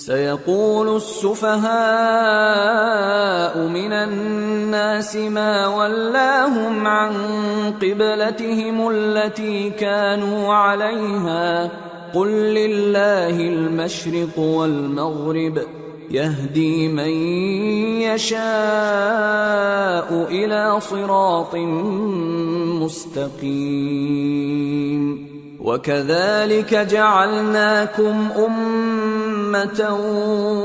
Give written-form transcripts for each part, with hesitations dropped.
سيقول السفهاء من الناس ما ولاهم عن قبلتهم التي كانوا عليها قل لله المشرق والمغرب يهدي من يشاء إلى صراط مستقيم وكذلك جعلناكم أمة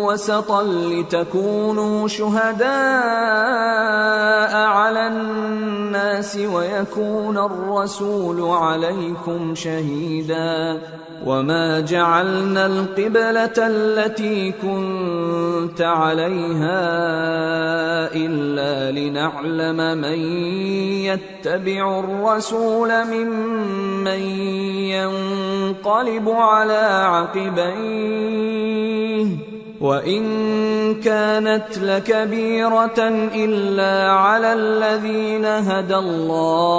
وسطا لتكونوا شهداء على الناس ويكون الرسول عليكم شهيدا وما جعلنا القبلة التي كنت عليها إلا لنعلم من يتبع الرسول ممن ينقلب على عقبيه وإن كانت لكبيرة إلا على الذين هدى الله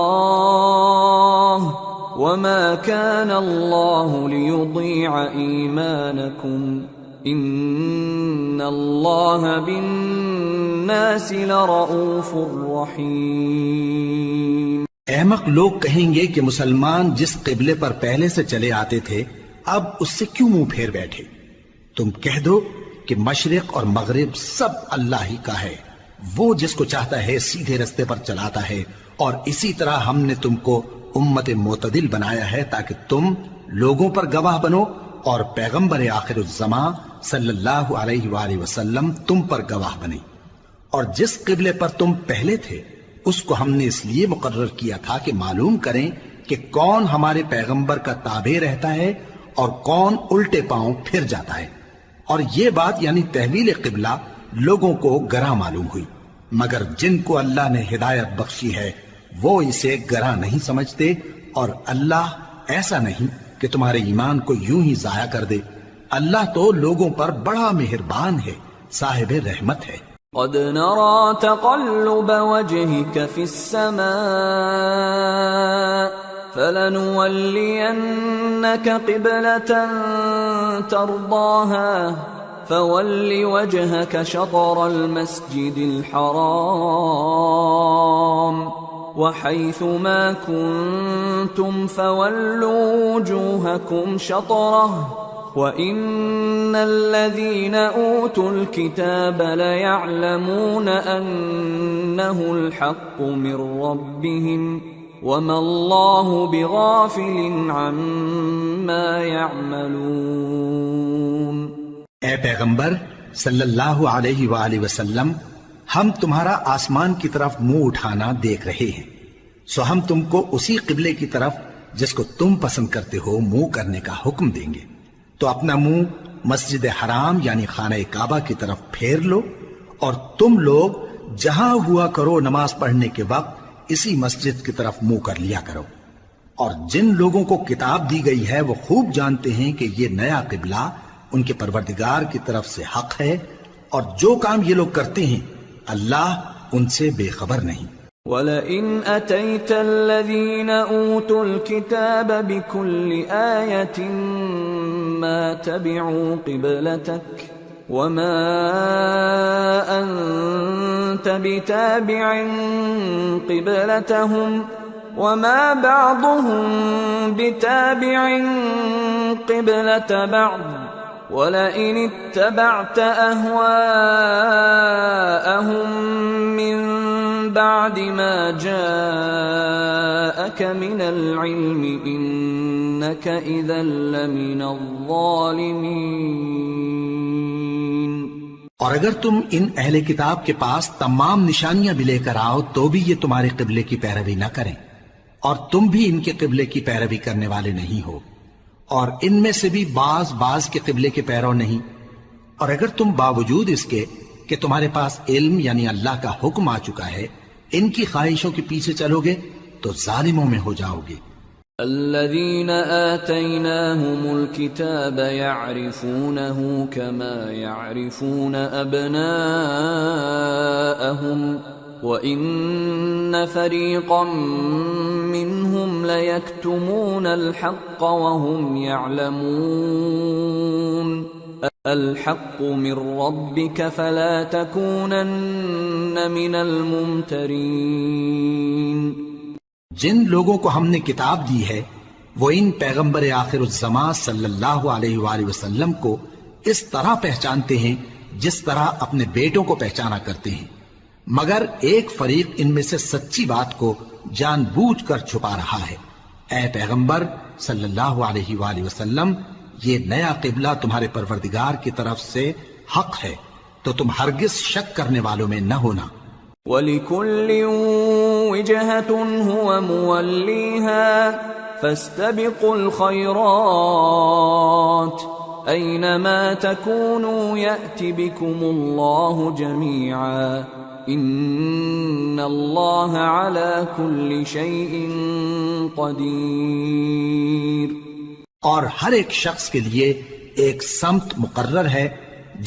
وما كان الله ليضيع إيمانكم إن الله بالناس لرؤوف رحيم۔ احمق لوگ کہیں گے کہ مسلمان جس قبلے پر پہلے سے چلے آتے تھے اب اس سے کیوں منہ پھیر بیٹھے؟ تم کہہ دو کہ مشرق اور مغرب سب اللہ ہی کا ہے، وہ جس کو چاہتا ہے سیدھے رستے پر چلاتا ہے، اور اسی طرح ہم نے تم کو امت معتدل بنایا ہے تاکہ تم لوگوں پر گواہ بنو اور پیغمبر آخر الزمان صلی اللہ علیہ وآلہ وسلم تم پر گواہ بنے۔ اور جس قبلے پر تم پہلے تھے اس کو ہم نے اس لیے مقرر کیا تھا کہ معلوم کریں کہ کون ہمارے پیغمبر کا تابع رہتا ہے اور کون الٹے پاؤں پھر جاتا ہے۔ اور یہ بات یعنی تحویل قبلہ لوگوں کو گراں معلوم ہوئی، مگر جن کو اللہ نے ہدایت بخشی ہے وہ اسے گراں نہیں سمجھتے، اور اللہ ایسا نہیں کہ تمہارے ایمان کو یوں ہی ضائع کر دے۔ اللہ تو لوگوں پر بڑا مہربان ہے، صاحب رحمت ہے۔ قد نرى تقلب وجهك في السماء فلنولينك قبلة ترضاها فول وجهك شطر المسجد الحرام وحيث ما كنتم فولوا وجوهكم شطره وَإِنَّ الَّذِينَ أُوتُوا الْكِتَابَ لَيَعْلَمُونَ أَنَّهُ الْحَقُّ مِنْ رَبِّهِمْ وَمَا اللَّهُ بِغَافِلٍ عَمَّا يَعْمَلُونَ۔ اے پیغمبر صلی اللہ علیہ وآلہ وسلم، ہم تمہارا آسمان کی طرف منہ اٹھانا دیکھ رہے ہیں، سو ہم تم کو اسی قبلے کی طرف جس کو تم پسند کرتے ہو منہ کرنے کا حکم دیں گے، تو اپنا منہ مسجد حرام یعنی خانہ کعبہ کی طرف پھیر لو، اور تم لوگ جہاں ہوا کرو نماز پڑھنے کے وقت اسی مسجد کی طرف منہ کر لیا کرو۔ اور جن لوگوں کو کتاب دی گئی ہے وہ خوب جانتے ہیں کہ یہ نیا قبلہ ان کے پروردگار کی طرف سے حق ہے، اور جو کام یہ لوگ کرتے ہیں اللہ ان سے بے خبر نہیں۔ وَلَئِنْ أَتَيْتَ الَّذِينَ أُوتُوا الْكِتَابَ بِكُلِّ آيَةٍ مَا تَبِعُوا قِبْلَتَكَ وَمَا أَنْتَ بِتَابِعٍ قِبْلَتَهُمْ وَمَا بَعْضُهُمْ بِتَابِعٍ قِبْلَةَ بَعْضٍ وَلَئِنِ اتَّبَعْتَ أَهْوَاءَهُمْ مِنْ بعد ما جاءك من العلم إنك إذا لمن الظالمين۔ اور اگر تم ان اہل کتاب کے پاس تمام نشانیاں بھی لے کر آؤ تو بھی یہ تمہارے قبلے کی پیروی نہ کریں، اور تم بھی ان کے قبلے کی پیروی کرنے والے نہیں ہو، اور ان میں سے بھی بعض کے قبلے کے پیرو نہیں۔ اور اگر تم باوجود اس کے کہ تمہارے پاس علم یعنی اللہ کا حکم آ چکا ہے ان کی خواہشوں کے پیچھے چلو گے تو ظالموں میں ہو جاؤ گے۔ الذين آتيناهم الكتاب يعرفونه كما يعرفون أبناءهم وَإِنَّ فَرِيقًا مِّنْهُمْ لَيَكْتُمُونَ الْحَقَّ وَهُمْ يَعْلَمُونَ الحق من ربك فلا تكونن من الممترين. جن لوگوں کو ہم نے کتاب دی ہے وہ ان پیغمبر آخر الزمان صلی اللہ علیہ وآلہ وسلم کو اس طرح پہچانتے ہیں جس طرح اپنے بیٹوں کو پہچانا کرتے ہیں، مگر ایک فریق ان میں سے سچی بات کو جان بوجھ کر چھپا رہا ہے. اے پیغمبر صلی اللہ علیہ وآلہ وسلم، یہ نیا قبلہ تمہارے پروردگار کی طرف سے حق ہے، تو تم ہرگز شک کرنے والوں میں نہ ہونا. وَلِكُلٍّ وِجْهَةٌ هُوَ مُوَلِّيهَا فَاسْتَبِقُوا الْخَيْرَاتِ أَيْنَمَا تَكُونُوا يَأْتِ بِكُمُ اللَّهُ جَمِيعًا إِنَّ اللَّهَ عَلَى كُلِّ شَيْءٍ قَدِيرٌ. اور ہر ایک شخص کے لیے ایک سمت مقرر ہے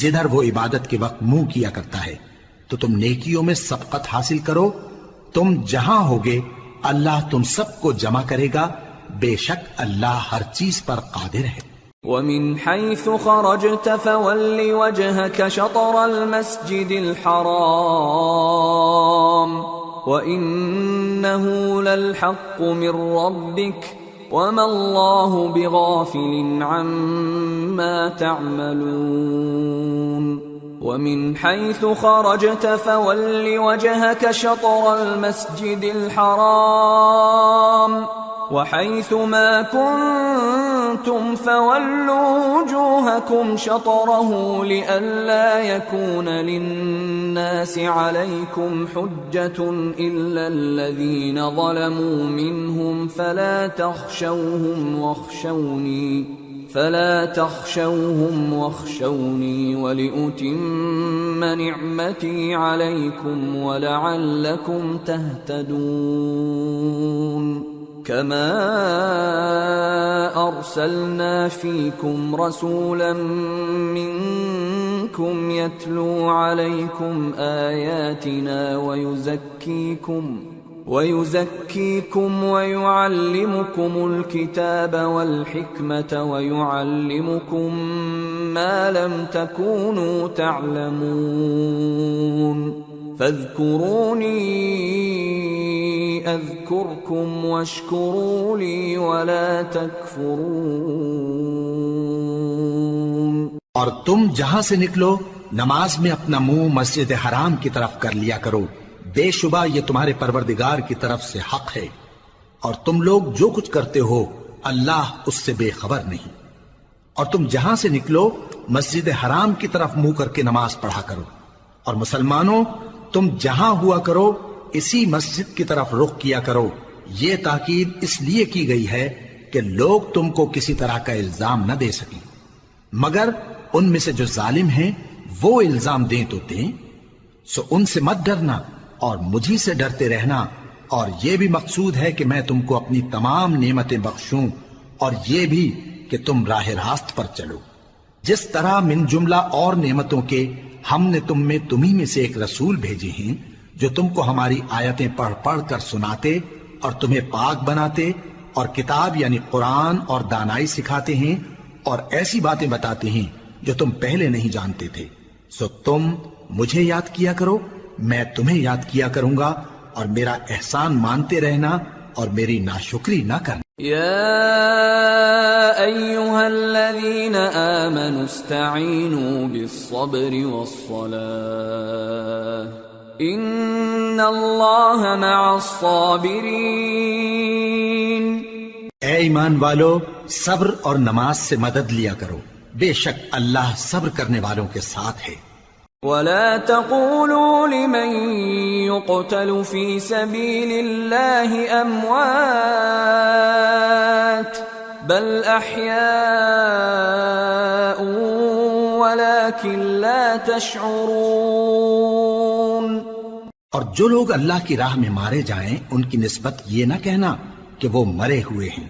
جدھر وہ عبادت کے وقت منہ کیا کرتا ہے، تو تم نیکیوں میں سبقت حاصل کرو. تم جہاں ہوگے اللہ تم سب کو جمع کرے گا، بے شک اللہ ہر چیز پر قادر ہے. وَمِنْ حَيْثُ خَرَجْتَ فَوَلِّ وَجْهَكَ شَطْرَ الْمَسْجِدِ الْحَرَامِ وَإِنَّهُ لَلْحَقُّ مِنْ رَبِّكَ وَمَا اللَّهُ بِغَافِلٍ عَمَّا تَعْمَلُونَ. وَمِنْ حَيْثُ خَرَجْتَ فَوَلِّ وَجْهَكَ شَطْرَ الْمَسْجِدِ الْحَرَامِ وَحَيْثُ مَا كُنْتُمْ فَوَلُّوا وُجُوهَكُمْ شَطْرَهُ لِئَلَّا يَكُونَ لِلنَّاسِ عَلَيْكُمْ حُجَّةٌ إِلَّا الَّذِينَ ظَلَمُوا مِنْهُمْ فَلَا تَخْشَوْهُمْ وَاخْشَوْنِي وَلِأُتِمَّ نِعْمَتِي عَلَيْكُمْ وَلَعَلَّكُمْ تَهْتَدُونَ. كَمَا أَرْسَلْنَا فِيكُمْ رَسُولًا مِّنكُمْ يَتْلُو عَلَيْكُمْ آيَاتِنَا وَيُزَكِّيكُمْ وَيُعَلِّمُكُمُ الْكِتَابَ وَالْحِكْمَةَ وَيُعَلِّمُكُمْ مَا لَمْ تَكُونُوا تَعْلَمُونَ. فَاذْكُرُونِي أَذْكُرْكُمْ وَاشْكُرُوا لِي وَلَا تَكْفُرُونَ. اور تم جہاں سے نکلو نماز میں اپنا منہ مسجد حرام کی طرف کر لیا کرو، بے شبہ یہ تمہارے پروردگار کی طرف سے حق ہے، اور تم لوگ جو کچھ کرتے ہو اللہ اس سے بے خبر نہیں. اور تم جہاں سے نکلو مسجد حرام کی طرف منہ کر کے نماز پڑھا کرو، اور مسلمانوں تم جہاں ہوا کرو اسی مسجد کی طرف رخ کیا کرو. یہ تاکید اس لیے کی گئی ہے کہ لوگ تم کو کسی طرح کا الزام نہ دے سکیں، مگر ان میں سے جو ظالم ہیں وہ الزام دیں تو دیں. سو ان سے مت ڈرنا اور مجھی سے ڈرتے رہنا، اور یہ بھی مقصود ہے کہ میں تم کو اپنی تمام نعمتیں بخشوں، اور یہ بھی کہ تم راہ راست پر چلو. جس طرح من جملہ اور نعمتوں کے ہم نے تمہیں میں سے ایک رسول بھیجے ہیں جو تم کو ہماری آیتیں پڑھ پڑھ کر سناتے اور تمہیں پاک بناتے، اور کتاب یعنی قرآن اور دانائی سکھاتے ہیں، اور ایسی باتیں بتاتے ہیں جو تم پہلے نہیں جانتے تھے. سو تم مجھے یاد کیا کرو، میں تمہیں یاد کیا کروں گا، اور میرا احسان مانتے رہنا اور میری ناشکری نہ کرنا. يا أيها الذين آمنوا استعينوا بالصبر والصلاة إن الله مع الصابرين. اے ایمان والو، صبر اور نماز سے مدد لیا کرو، بے شک اللہ صبر کرنے والوں کے ساتھ ہے. ولا تقولوا لمن يقتل في سبيل الله أموات بل أحياء ولكن لا تشعرون. اور جو لوگ اللہ کی راہ میں مارے جائیں ان کی نسبت یہ نہ کہنا کہ وہ مرے ہوئے ہیں،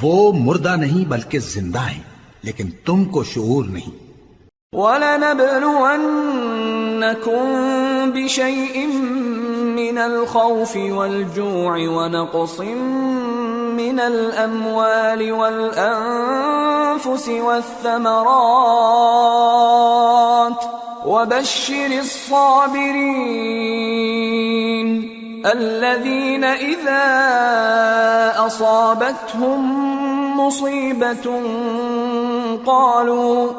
وہ مردہ نہیں بلکہ زندہ ہیں، لیکن تم کو شعور نہیں. وَلَنَبْلُوَنَّكُمْ بِشَيْءٍ مِّنَ الْخَوْفِ وَالْجُوعِ وَنَقْصٍ من الأموال والأنفس والثمرات وبشر الصابرين الذين إذا أصابتهم مصيبة قالوا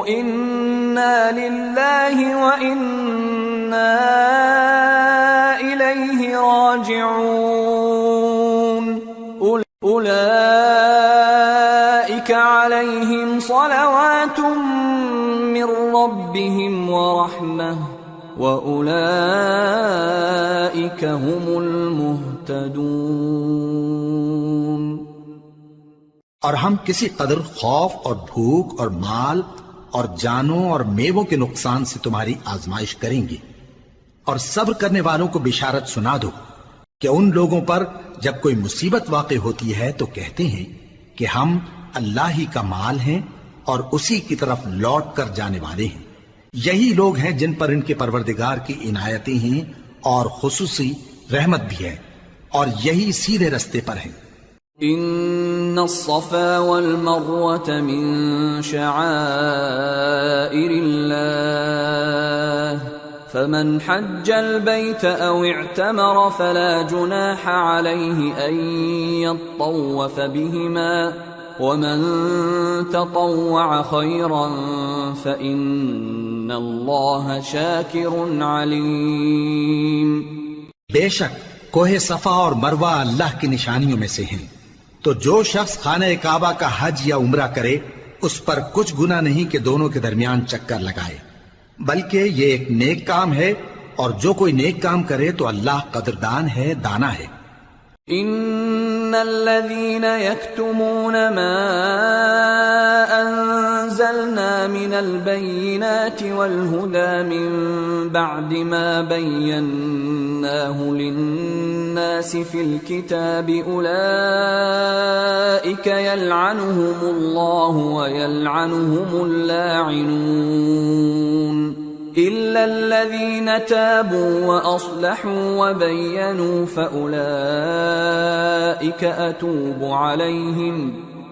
إنا لله وإنا إليه راجعون أولئك عليهم صلوات من ربهم ورحمة وَأُولَئِكَ هُمُ الْمُهْتَدُونَ۔ اور ہم کسی قدر خوف اور بھوک اور مال اور جانوں اور میووں کے نقصان سے تمہاری آزمائش کریں گے، اور صبر کرنے والوں کو بشارت سنا دو کہ ان لوگوں پر جب کوئی مصیبت واقع ہوتی ہے تو کہتے ہیں کہ ہم اللہ ہی کا مال ہیں اور اسی کی طرف لوٹ کر جانے والے ہیں۔ یہی لوگ ہیں جن پر ان کے پروردگار کی عنایتیں ہیں اور خصوصی رحمت بھی ہے، اور یہی سیدھے رستے پر ہیں۔ ان الصفا والمروة من شعائر الله فمن حج البيت او اعتمر فلا جناح عليه ان يطوف بهما ومن تطوع خيرا فإن الله شاكر عليم۔ بے شک کوہ صفا اور مروہ اللہ کی نشانیوں میں سے ہیں، تو جو شخص خانہ کعبہ کا حج یا عمرہ کرے اس پر کچھ گناہ نہیں کہ دونوں کے درمیان چکر لگائے، بلکہ یہ ایک نیک کام ہے، اور جو کوئی نیک کام کرے تو اللہ قدردان ہے، دانا ہے۔ ان الذين يكتمون ما انزلنا من البينات والهدى من بعد ما بيناه للناس في الكتاب اولئك يلعنهم الله ويلعنهم اللاعنون إلا الذين تابوا وأصلحوا وبينوا فأولئك أتوب عليهم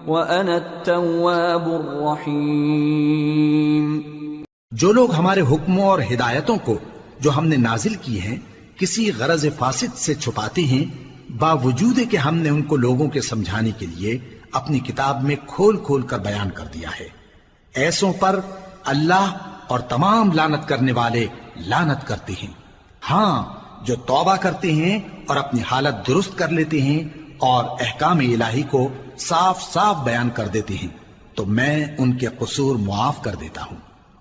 وأنا التواب الرحيم۔ جو لوگ ہمارے حکموں اور ہدایتوں کو جو ہم نے نازل کی ہیں کسی غرض فاسد سے چھپاتے ہیں، باوجود کہ ہم نے ان کو لوگوں کے سمجھانے کے لیے اپنی کتاب میں کھول کھول کر بیان کر دیا ہے، ایسوں پر اللہ اور تمام لعنت کرنے والے لعنت کرتے ہیں۔ ہاں، جو توبہ کرتے ہیں اور اپنی حالت درست کر لیتے ہیں اور احکام الہی کو صاف صاف بیان کر دیتے ہیں تو میں ان کے قصور معاف کر دیتا ہوں،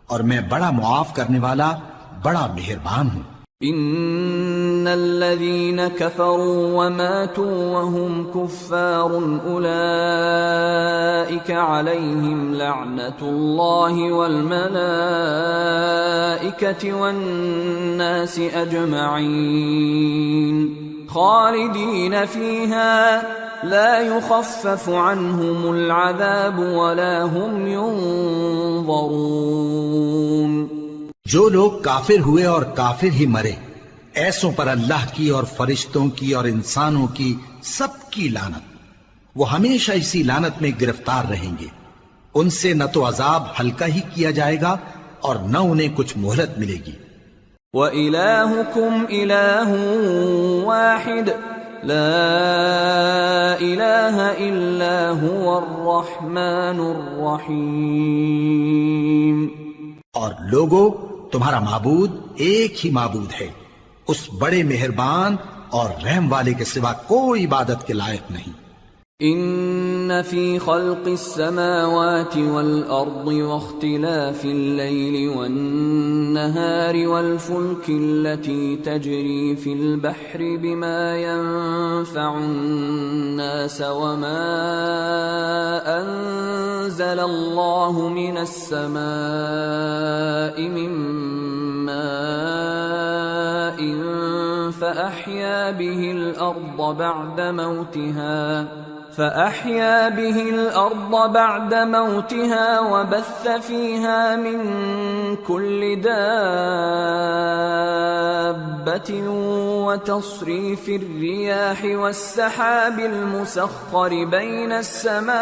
اور میں بڑا معاف کرنے والا بڑا مہربان ہوں۔ ان الذين كفروا وماتوا وهم كفار اولئك عليهم لعنة الله والملائكة والناس اجمعين خالدين فيها لا يخفف عنهم العذاب ولا هم ينظرون۔ جو لوگ کافر ہوئے اور کافر ہی مرے، ایسوں پر اللہ کی اور فرشتوں کی اور انسانوں کی سب کی لعنت، وہ ہمیشہ اسی لعنت میں گرفتار رہیں گے، ان سے نہ تو عذاب ہلکا ہی کیا جائے گا اور نہ انہیں کچھ مہلت ملے گی۔ وَإِلَٰهُكُمْ إِلَٰهٌ وَاحِدٌ لَا إِلَٰهَ إِلَّا هُوَ الرَّحْمَٰنُ الرَّحِيمُ۔ اور لوگو، تمہارا معبود ایک ہی معبود ہے، اس بڑے مہربان اور رحم والے کے سوا کوئی عبادت کے لائق نہیں۔ ان فی خلق السماوات والارض واختلاف الليل والنهار والفلك التي تجري في البحر بما ينفع الناس وما انزل الله من السماء من ماء فأحيا به الأرض بعد موتها فأحيا به الأرض بعد موتها وبث فيها من كل دابة وتصريف الرياح والسحاب المسخر بين السماء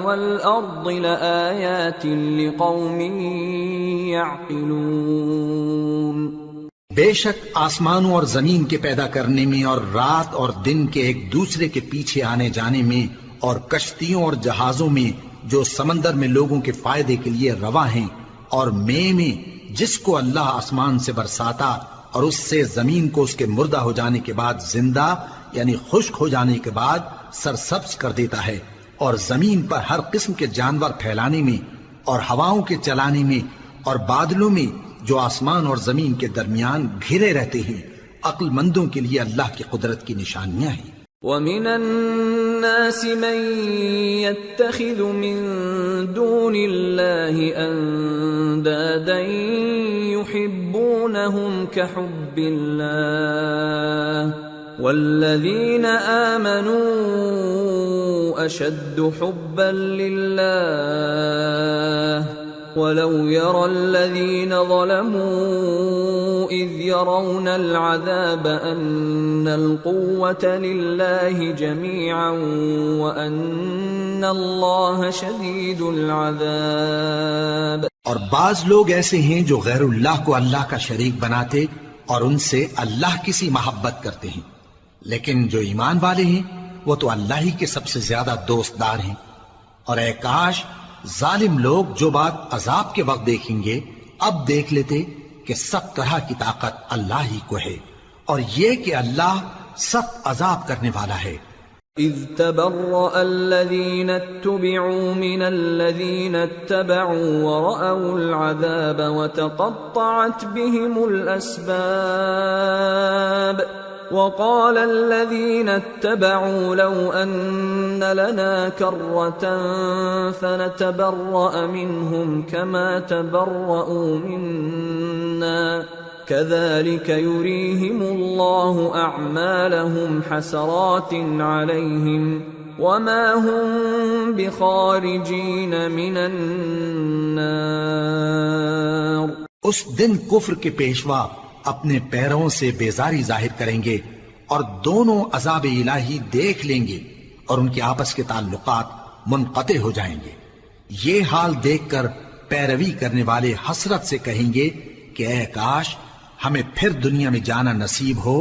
والأرض لآيات لقوم يعقلون۔ بے شک آسمانوں اور زمین کے پیدا کرنے میں اور رات اور دن کے ایک دوسرے کے پیچھے آنے جانے میں اور کشتیوں اور جہازوں میں جو سمندر میں لوگوں کے فائدے کے لیے رواں ہیں، اور میں جس کو اللہ آسمان سے برساتا اور اس سے زمین کو اس کے مردہ ہو جانے کے بعد زندہ یعنی خشک ہو جانے کے بعد سرسبز کر دیتا ہے، اور زمین پر ہر قسم کے جانور پھیلانے میں اور ہواؤں کے چلانے میں اور بادلوں میں جو آسمان اور زمین کے درمیان گھرے رہتے ہیں، عقل مندوں کے لیے اللہ کی قدرت کی نشانیاں ہیں۔ وَمِنَ النَّاسِ مَن يَتَّخِذُ مِن دُونِ اللَّهِ أَندَادًا يُحِبُّونَهُمْ كَحُبِّ اللَّهِ وَالَّذِينَ آمَنُوا أَشَدُّ حُبًّا لِلَّهِ وَلَوْ يَرَى الَّذِينَ ظَلَمُوا إِذْ يَرَوْنَ الْعَذَابَ أَنَّ الْقُوَّةَ لِلَّهِ جَمِيعًا وَأَنَّ اللَّهَ شَدِيدُ الْعَذَابِ۔ اور بعض لوگ ایسے ہیں جو غیر اللہ کو اللہ کا شریک بناتے اور ان سے اللہ کی سی محبت کرتے ہیں، لیکن جو ایمان والے ہیں وہ تو اللہ ہی کے سب سے زیادہ دوست دار ہیں۔ اور اے کاش ظالم لوگ جو بات عذاب کے وقت دیکھیں گے اب دیکھ لیتے کہ سب طرح کی طاقت اللہ ہی کو ہے، اور یہ کہ اللہ سخت عذاب کرنے والا ہے۔ اذ تبرأ الذين اتبعوا من الذين اتبعوا ورأوا العذاب وتقطعت بهم الأسباب وقال الذين اتبعوا لو أن لنا كرة فنتبرأ منهم كما تبرأوا منا كذلك يريهم الله أعمالهم حسرات عليهم وما هم بخارجين من النار۔ اس دن کفر کے پیشوا اپنے پیروں سے بیزاری ظاہر کریں گے اور دونوں عذاب الہی دیکھ لیں گے اور ان کے آپس کے تعلقات منقطع ہو جائیں گے۔ یہ حال دیکھ کر پیروی کرنے والے حسرت سے کہیں گے کہ اے کاش ہمیں پھر دنیا میں جانا نصیب ہو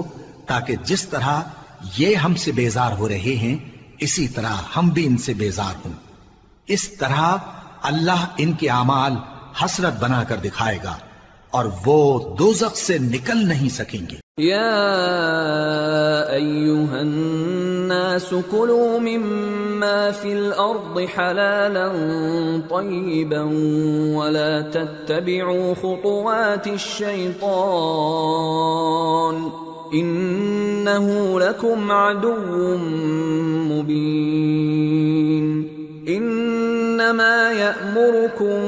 تاکہ جس طرح یہ ہم سے بیزار ہو رہے ہیں اسی طرح ہم بھی ان سے بیزار ہوں۔ اس طرح اللہ ان کے اعمال حسرت بنا کر دکھائے گا اور وہ دوزخ سے نکل نہیں سکیں گے۔ یا ایھا الناس کلوا مما فی الارض حلالا طیبا ولا تتبعوا خطوات الشیطان انه لکم عدو مبین۔ انما یأمرکم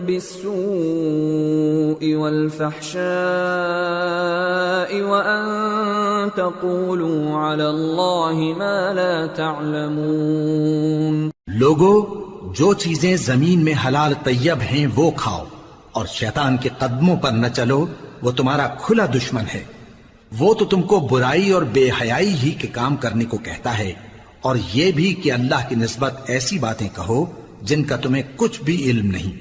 بالسوء والفحشاء وأن تقولوا على الله ما لا تعلمون۔ لوگو جو چیزیں زمین میں حلال طیب ہیں وہ کھاؤ اور شیطان کے قدموں پر نہ چلو، وہ تمہارا کھلا دشمن ہے۔ وہ تو تم کو برائی اور بے حیائی ہی کے کام کرنے کو کہتا ہے، اور یہ بھی کہ اللہ کی نسبت ایسی باتیں کہو جن کا تمہیں کچھ بھی علم نہیں۔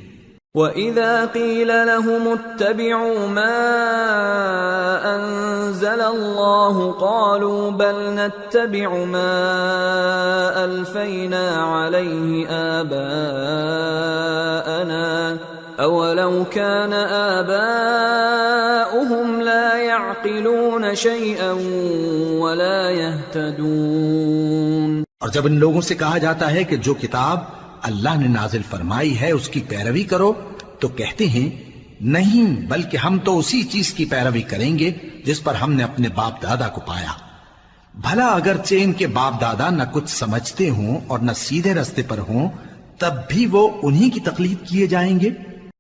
وَإِذَا قِيلَ لَهُمُ اتَّبِعُوا مَا أَنزَلَ اللَّهُ قَالُوا بَلْ نَتَّبِعُ مَا أَلْفَيْنَا عَلَيْهِ آبَاءَنَا أَوَلَوْ كَانَ آبَاؤُهُمْ لَا يَعْقِلُونَ شَيْئًا وَلَا يَهْتَدُونَ۔ اور جب ان لوگوں سے کہا جاتا ہے کہ جو کتاب اللہ نے نازل فرمائی ہے اس کی پیروی کرو تو کہتے ہیں نہیں، بلکہ ہم تو اسی چیز کی پیروی کریں گے جس پر ہم نے اپنے باپ دادا کو پایا۔ بھلا اگرچہ ان کے باپ دادا نہ کچھ سمجھتے ہوں اور نہ سیدھے رستے پر ہوں، تب بھی وہ انہی کی تقلید کیے جائیں گے۔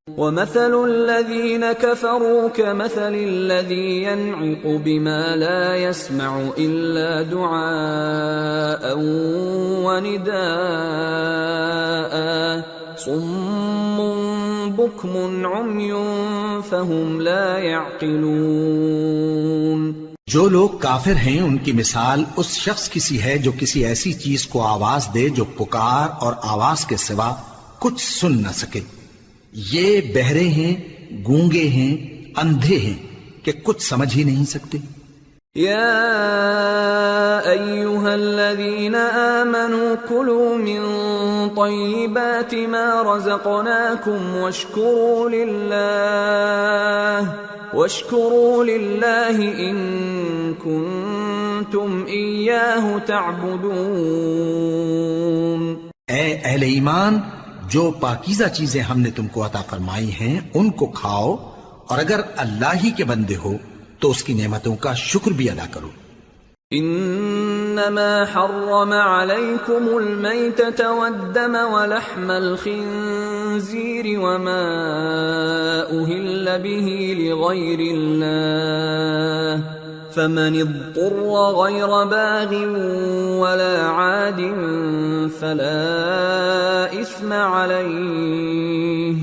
ومثل الذين كفروا كمثل الذي ينعق بما لا يسمع إلا دعاء ونداء صم بكم عمي فهم لا يعقلون. جو لوگ کافر ہیں ان کی مثال اس شخص کی سی ہے جو کسی ایسی چیز کو آواز دے جو پکار اور آواز کے سوا کچھ سن نہ سکے. یہ بہرے ہیں، گونگے ہیں، اندھے ہیں کہ کچھ سمجھ ہی نہیں سکتے. يا أيها الذين آمنوا كلوا من طيبات ما رزقناكم واشكروا لله إن كنتم إياه تعبدون. اے اہل ایمان، جو پاکیزہ چیزیں ہم نے تم کو عطا فرمائی ہیں ان کو کھاؤ، اور اگر اللہ ہی کے بندے ہو تو اس کی نعمتوں کا شکر بھی ادا کرو. انما حرم عليكم الميتة والدم ولحم الخنزير وما أهل به لغير الله فمن اضطر غير باغ ولا عاد فلا إثم عليه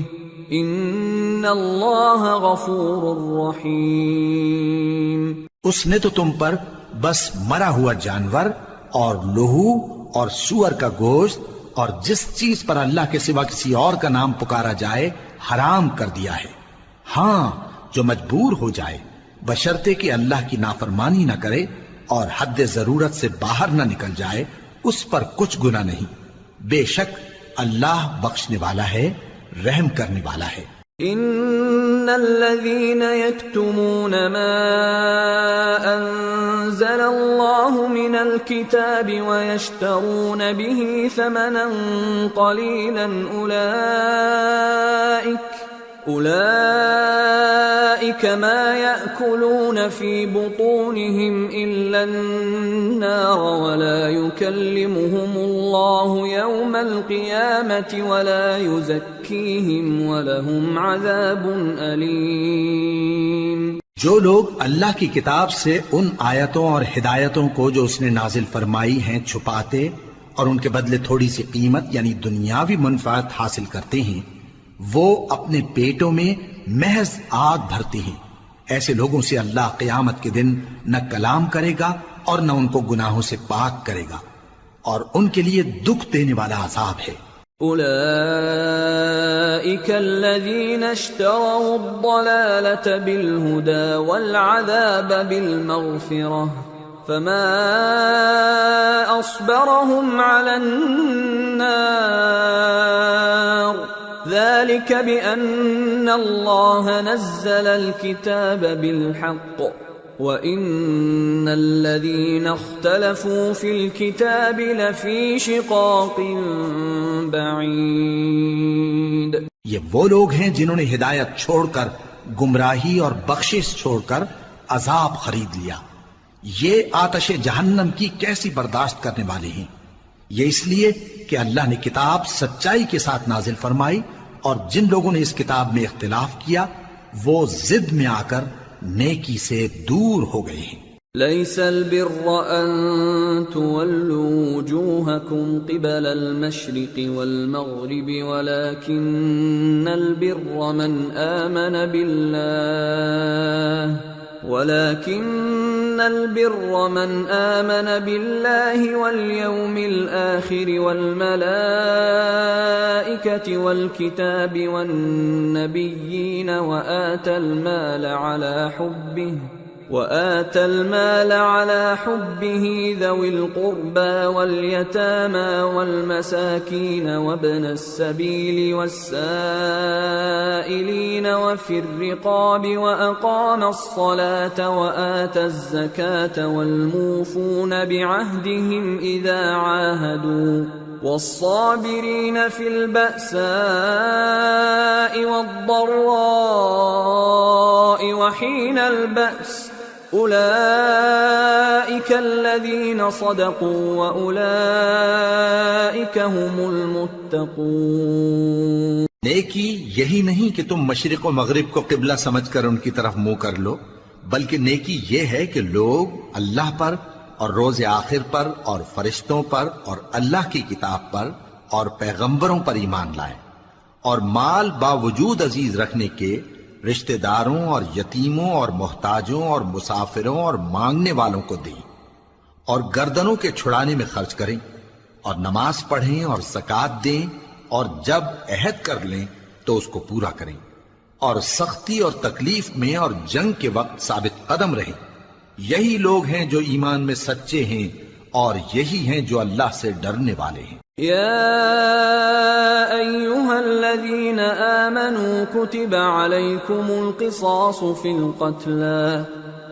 ان اللہ غفور رحیم. اس نے تو تم پر بس مرا ہوا جانور اور لہو اور سور کا گوشت اور جس چیز پر اللہ کے سوا کسی اور کا نام پکارا جائے حرام کر دیا ہے. ہاں، جو مجبور ہو جائے بشرطے کہ اللہ کی نافرمانی نہ کرے اور حد ضرورت سے باہر نہ نکل جائے، اس پر کچھ گناہ نہیں. بے شک اللہ بخشنے والا ہے، رحم کرنے والا ہے. ان الذين يكتمون ما انزل الله من الكتاب ويشترون به ثمنا قليلا اولئك ما يأكلون في بطونهم الا النار ولا يكلمهم الله يوم القيامة ولا يزكيهم ولهم عذاب أليم. جو لوگ اللہ کی کتاب سے ان آیتوں اور ہدایتوں کو جو اس نے نازل فرمائی ہیں چھپاتے اور ان کے بدلے تھوڑی سی قیمت یعنی دنیاوی منفعت حاصل کرتے ہیں، وہ اپنے پیٹوں میں محض آگ بھرتے ہیں. ایسے لوگوں سے اللہ قیامت کے دن نہ کلام کرے گا اور نہ ان کو گناہوں سے پاک کرے گا، اور ان کے لیے دکھ دینے والا عذاب ہے. اولئک الذین اشتروا الضلالة بالهدى والعذاب بالمغفرة فما اصبرهم على النار ذلك بأن الله نزل الكتاب بالحق وَإِنَّ الَّذِينَ اخْتَلَفُوا فِي الْكِتَابِ لَفِي شِقَاقٍ بَعِيدٍ. یہ وہ لوگ ہیں جنہوں نے ہدایت چھوڑ کر گمراہی اور بخشش چھوڑ کر عذاب خرید لیا. یہ آتش جہنم کی کیسی برداشت کرنے والے ہیں. یہ اس لیے کہ اللہ نے کتاب سچائی کے ساتھ نازل فرمائی، اور جن لوگوں نے اس کتاب میں اختلاف کیا وہ ضد میں آ کر نیکی سے دور ہو گئے ہیں. ليس البر أن تولوا وجوهكم قبل المشرق والمغرب ولكن البر من آمن بالله واليوم الآخر والملائكة والكتاب والنبيين وآتى المال على حبه ذوي القربى واليتامى والمساكين وابن السبيل والسائلين وفي الرقاب وأقام الصلاة وآتى الزكاة والموفون بعهدهم إذا عاهدوا والصابرين في البأساء والضراء وحين البأس أولئك الذين صدقوا وأولئك هم المتقون. نیکی یہی نہیں کہ تم مشرق و مغرب کو قبلہ سمجھ کر ان کی طرف منہ کر لو، بلکہ نیکی یہ ہے کہ لوگ اللہ پر اور روز آخر پر اور فرشتوں پر اور اللہ کی کتاب پر اور پیغمبروں پر ایمان لائیں، اور مال باوجود عزیز رکھنے کے رشتہ داروں اور یتیموں اور محتاجوں اور مسافروں اور مانگنے والوں کو دیں، اور گردنوں کے چھڑانے میں خرچ کریں، اور نماز پڑھیں اور زکوٰۃ دیں، اور جب عہد کر لیں تو اس کو پورا کریں، اور سختی اور تکلیف میں اور جنگ کے وقت ثابت قدم رہیں۔ یہی لوگ ہیں جو ایمان میں سچے ہیں، اور یہی ہیں جو اللہ سے ڈرنے والے ہیں۔ يا أيها الذين آمنوا كتب عليكم القصاص في القتلى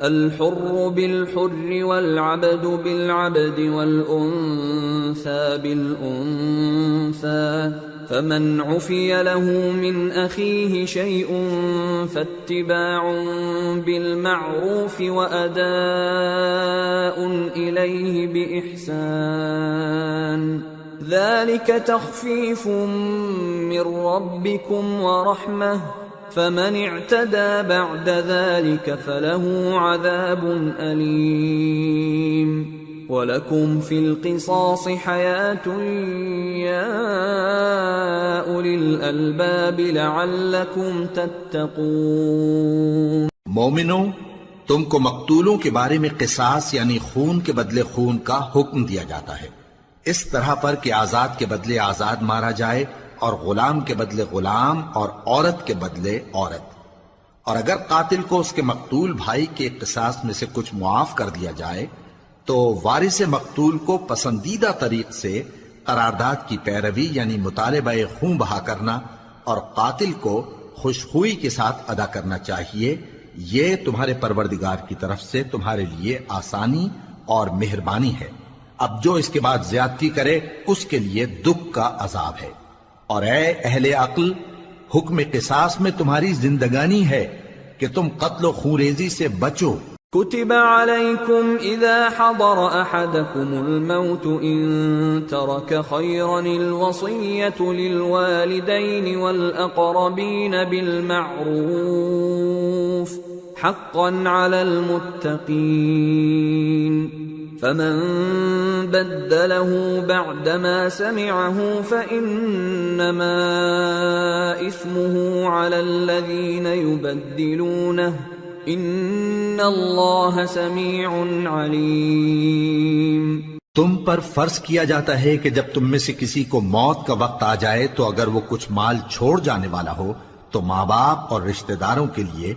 الحر بالحر والعبد بالعبد والأنثى بالأنثى فمن عفي له من أخيه شيء فاتباع بالمعروف وأداء إليه بإحسان ذلك تخفيف من ربكم ورحمة فمن اعتدى بعد ذلك فله عذاب أليم وَلَكُمْ فِي الْقِصَاصِ حَيَاةٌ يَا أُولِي الْأَلْبَابِ لَعَلَّكُمْ تَتَّقُونَ۔ مومنوں، تم کو مقتولوں کے بارے میں قصاص یعنی خون کے بدلے خون کا حکم دیا جاتا ہے، اس طرح پر کہ آزاد کے بدلے آزاد مارا جائے، اور غلام کے بدلے غلام، اور عورت کے بدلے عورت۔ اور اگر قاتل کو اس کے مقتول بھائی کے قصاص میں سے کچھ معاف کر دیا جائے تو وارث مقتول کو پسندیدہ طریق سے قرارداد کی پیروی یعنی مطالبہ خون بہا کرنا اور قاتل کو خوشخوئی کے ساتھ ادا کرنا چاہیے۔ یہ تمہارے پروردگار کی طرف سے تمہارے لیے آسانی اور مہربانی ہے۔ اب جو اس کے بعد زیادتی کرے اس کے لیے دکھ کا عذاب ہے۔ اور اے اہل عقل، حکم قصاص میں تمہاری زندگانی ہے کہ تم قتل و خونریزی سے بچو۔ كتب عليكم إذا حضر أحدكم الموت إن ترك خيرا الوصية للوالدين والأقربين بالمعروف حقا على المتقين فمن بدله بعدما سمعه فإنما إثمه على الذين يبدلونه ان اللہ سمیع علیم۔ تم پر فرض کیا جاتا ہے کہ جب تم میں سے کسی کو موت کا وقت آ جائے تو اگر وہ کچھ مال چھوڑ جانے والا ہو تو ماں باپ اور رشتہ داروں کے لیے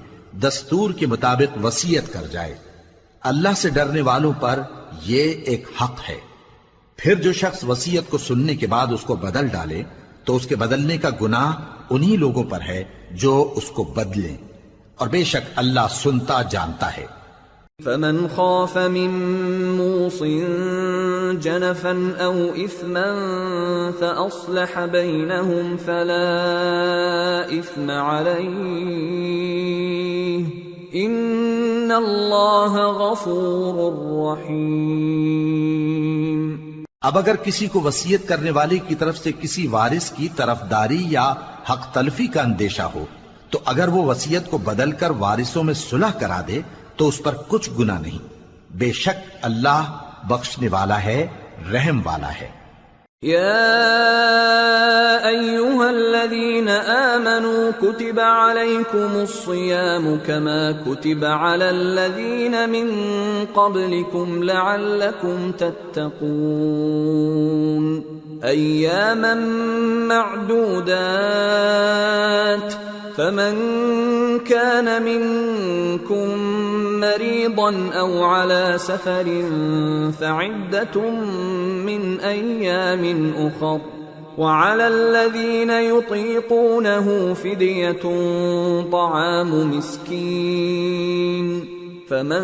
دستور کے مطابق وصیت کر جائے۔ اللہ سے ڈرنے والوں پر یہ ایک حق ہے۔ پھر جو شخص وصیت کو سننے کے بعد اس کو بدل ڈالے تو اس کے بدلنے کا گناہ انہی لوگوں پر ہے جو اس کو بدلیں، اور بے شک اللہ سنتا جانتا ہے۔ فمن خاف من موص جنفا او اثما فاصلح بينهم فلا اثم عليه ان اللہ غفور رحیم۔ اب اگر کسی کو وصیت کرنے والے کی طرف سے کسی وارث کی طرفداری یا حق تلفی کا اندیشہ ہو تو اگر وہ وصیت کو بدل کر وارثوں میں صلح کرا دے تو اس پر کچھ گناہ نہیں، بے شک اللہ بخشنے والا ہے، رحم والا ہے۔ یا ایھا الذین آمنوا کتب علیکم الصیام کما کتب علی الذین من قبلکم لعلکم تتقون ایاما معدودات فمن كان منكم مريضا أو على سفر فعدة من أيام أخر وعلى الذين يطيقونه فدية طعام مسكين فمن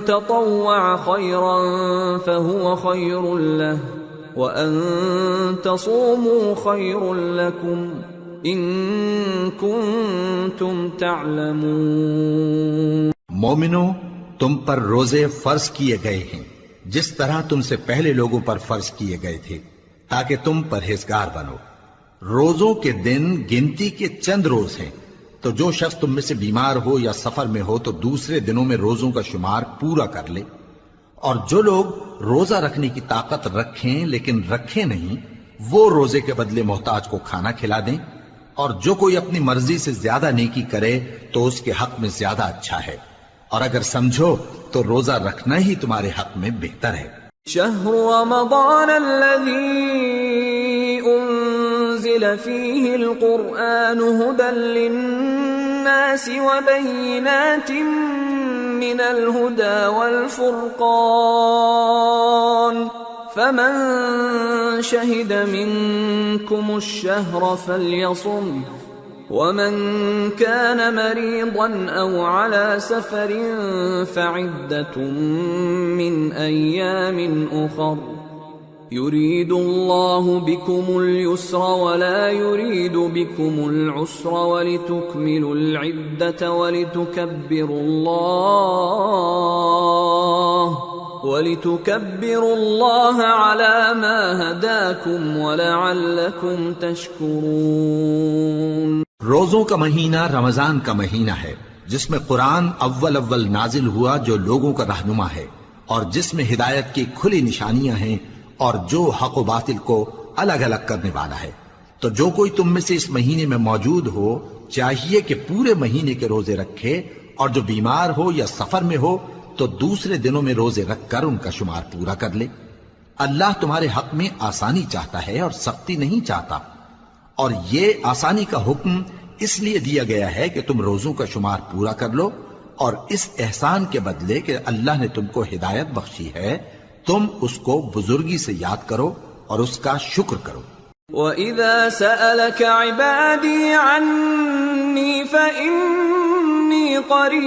تطوع خيرا فهو خير له وأن تصوموا خير لكم ان کنتم تعلمون۔ مومنو، تم پر روزے فرض کیے گئے ہیں جس طرح تم سے پہلے لوگوں پر فرض کیے گئے تھے تاکہ تم پرہیزگار بنو۔ روزوں کے دن گنتی کے چند روز ہیں، تو جو شخص تم میں سے بیمار ہو یا سفر میں ہو تو دوسرے دنوں میں روزوں کا شمار پورا کر لے۔ اور جو لوگ روزہ رکھنے کی طاقت رکھیں لیکن رکھیں نہیں، وہ روزے کے بدلے محتاج کو کھانا کھلا دیں، اور جو کوئی اپنی مرضی سے زیادہ نیکی کرے تو اس کے حق میں زیادہ اچھا ہے، اور اگر سمجھو تو روزہ رکھنا ہی تمہارے حق میں بہتر ہے۔ شهر رمضان الذي أنزل فيه القرآن هدى للناس وبينات من الهدى والفرقان فمن شهد منكم الشهر فليصم ومن كان مريضا أو على سفر فعدة من أيام أخر يريد الله بكم اليسر ولا يريد بكم العسر ولتكملوا العدة ولتكبروا الله على ما هداكم ولعلكم تشكرون۔ روزوں کا مہینہ رمضان کا مہینہ ہے جس میں قرآن اول نازل ہوا، جو لوگوں کا رہنما ہے اور جس میں ہدایت کی کھلی نشانیاں ہیں اور جو حق و باطل کو الگ الگ کرنے والا ہے۔ تو جو کوئی تم میں سے اس مہینے میں موجود ہو چاہیے کہ پورے مہینے کے روزے رکھے، اور جو بیمار ہو یا سفر میں ہو تو دوسرے دنوں میں روزے رکھ کر ان کا شمار پورا کر لے۔ اللہ تمہارے حق میں آسانی چاہتا ہے اور سختی نہیں چاہتا، اور یہ آسانی کا حکم اس لیے دیا گیا ہے کہ تم روزوں کا شمار پورا کر لو، اور اس احسان کے بدلے کہ اللہ نے تم کو ہدایت بخشی ہے تم اس کو بزرگی سے یاد کرو اور اس کا شکر کرو۔ وَإِذَا سَأَلَكَ عِبَادِي عَنِّي فَإِنِّي قَرِيبٌ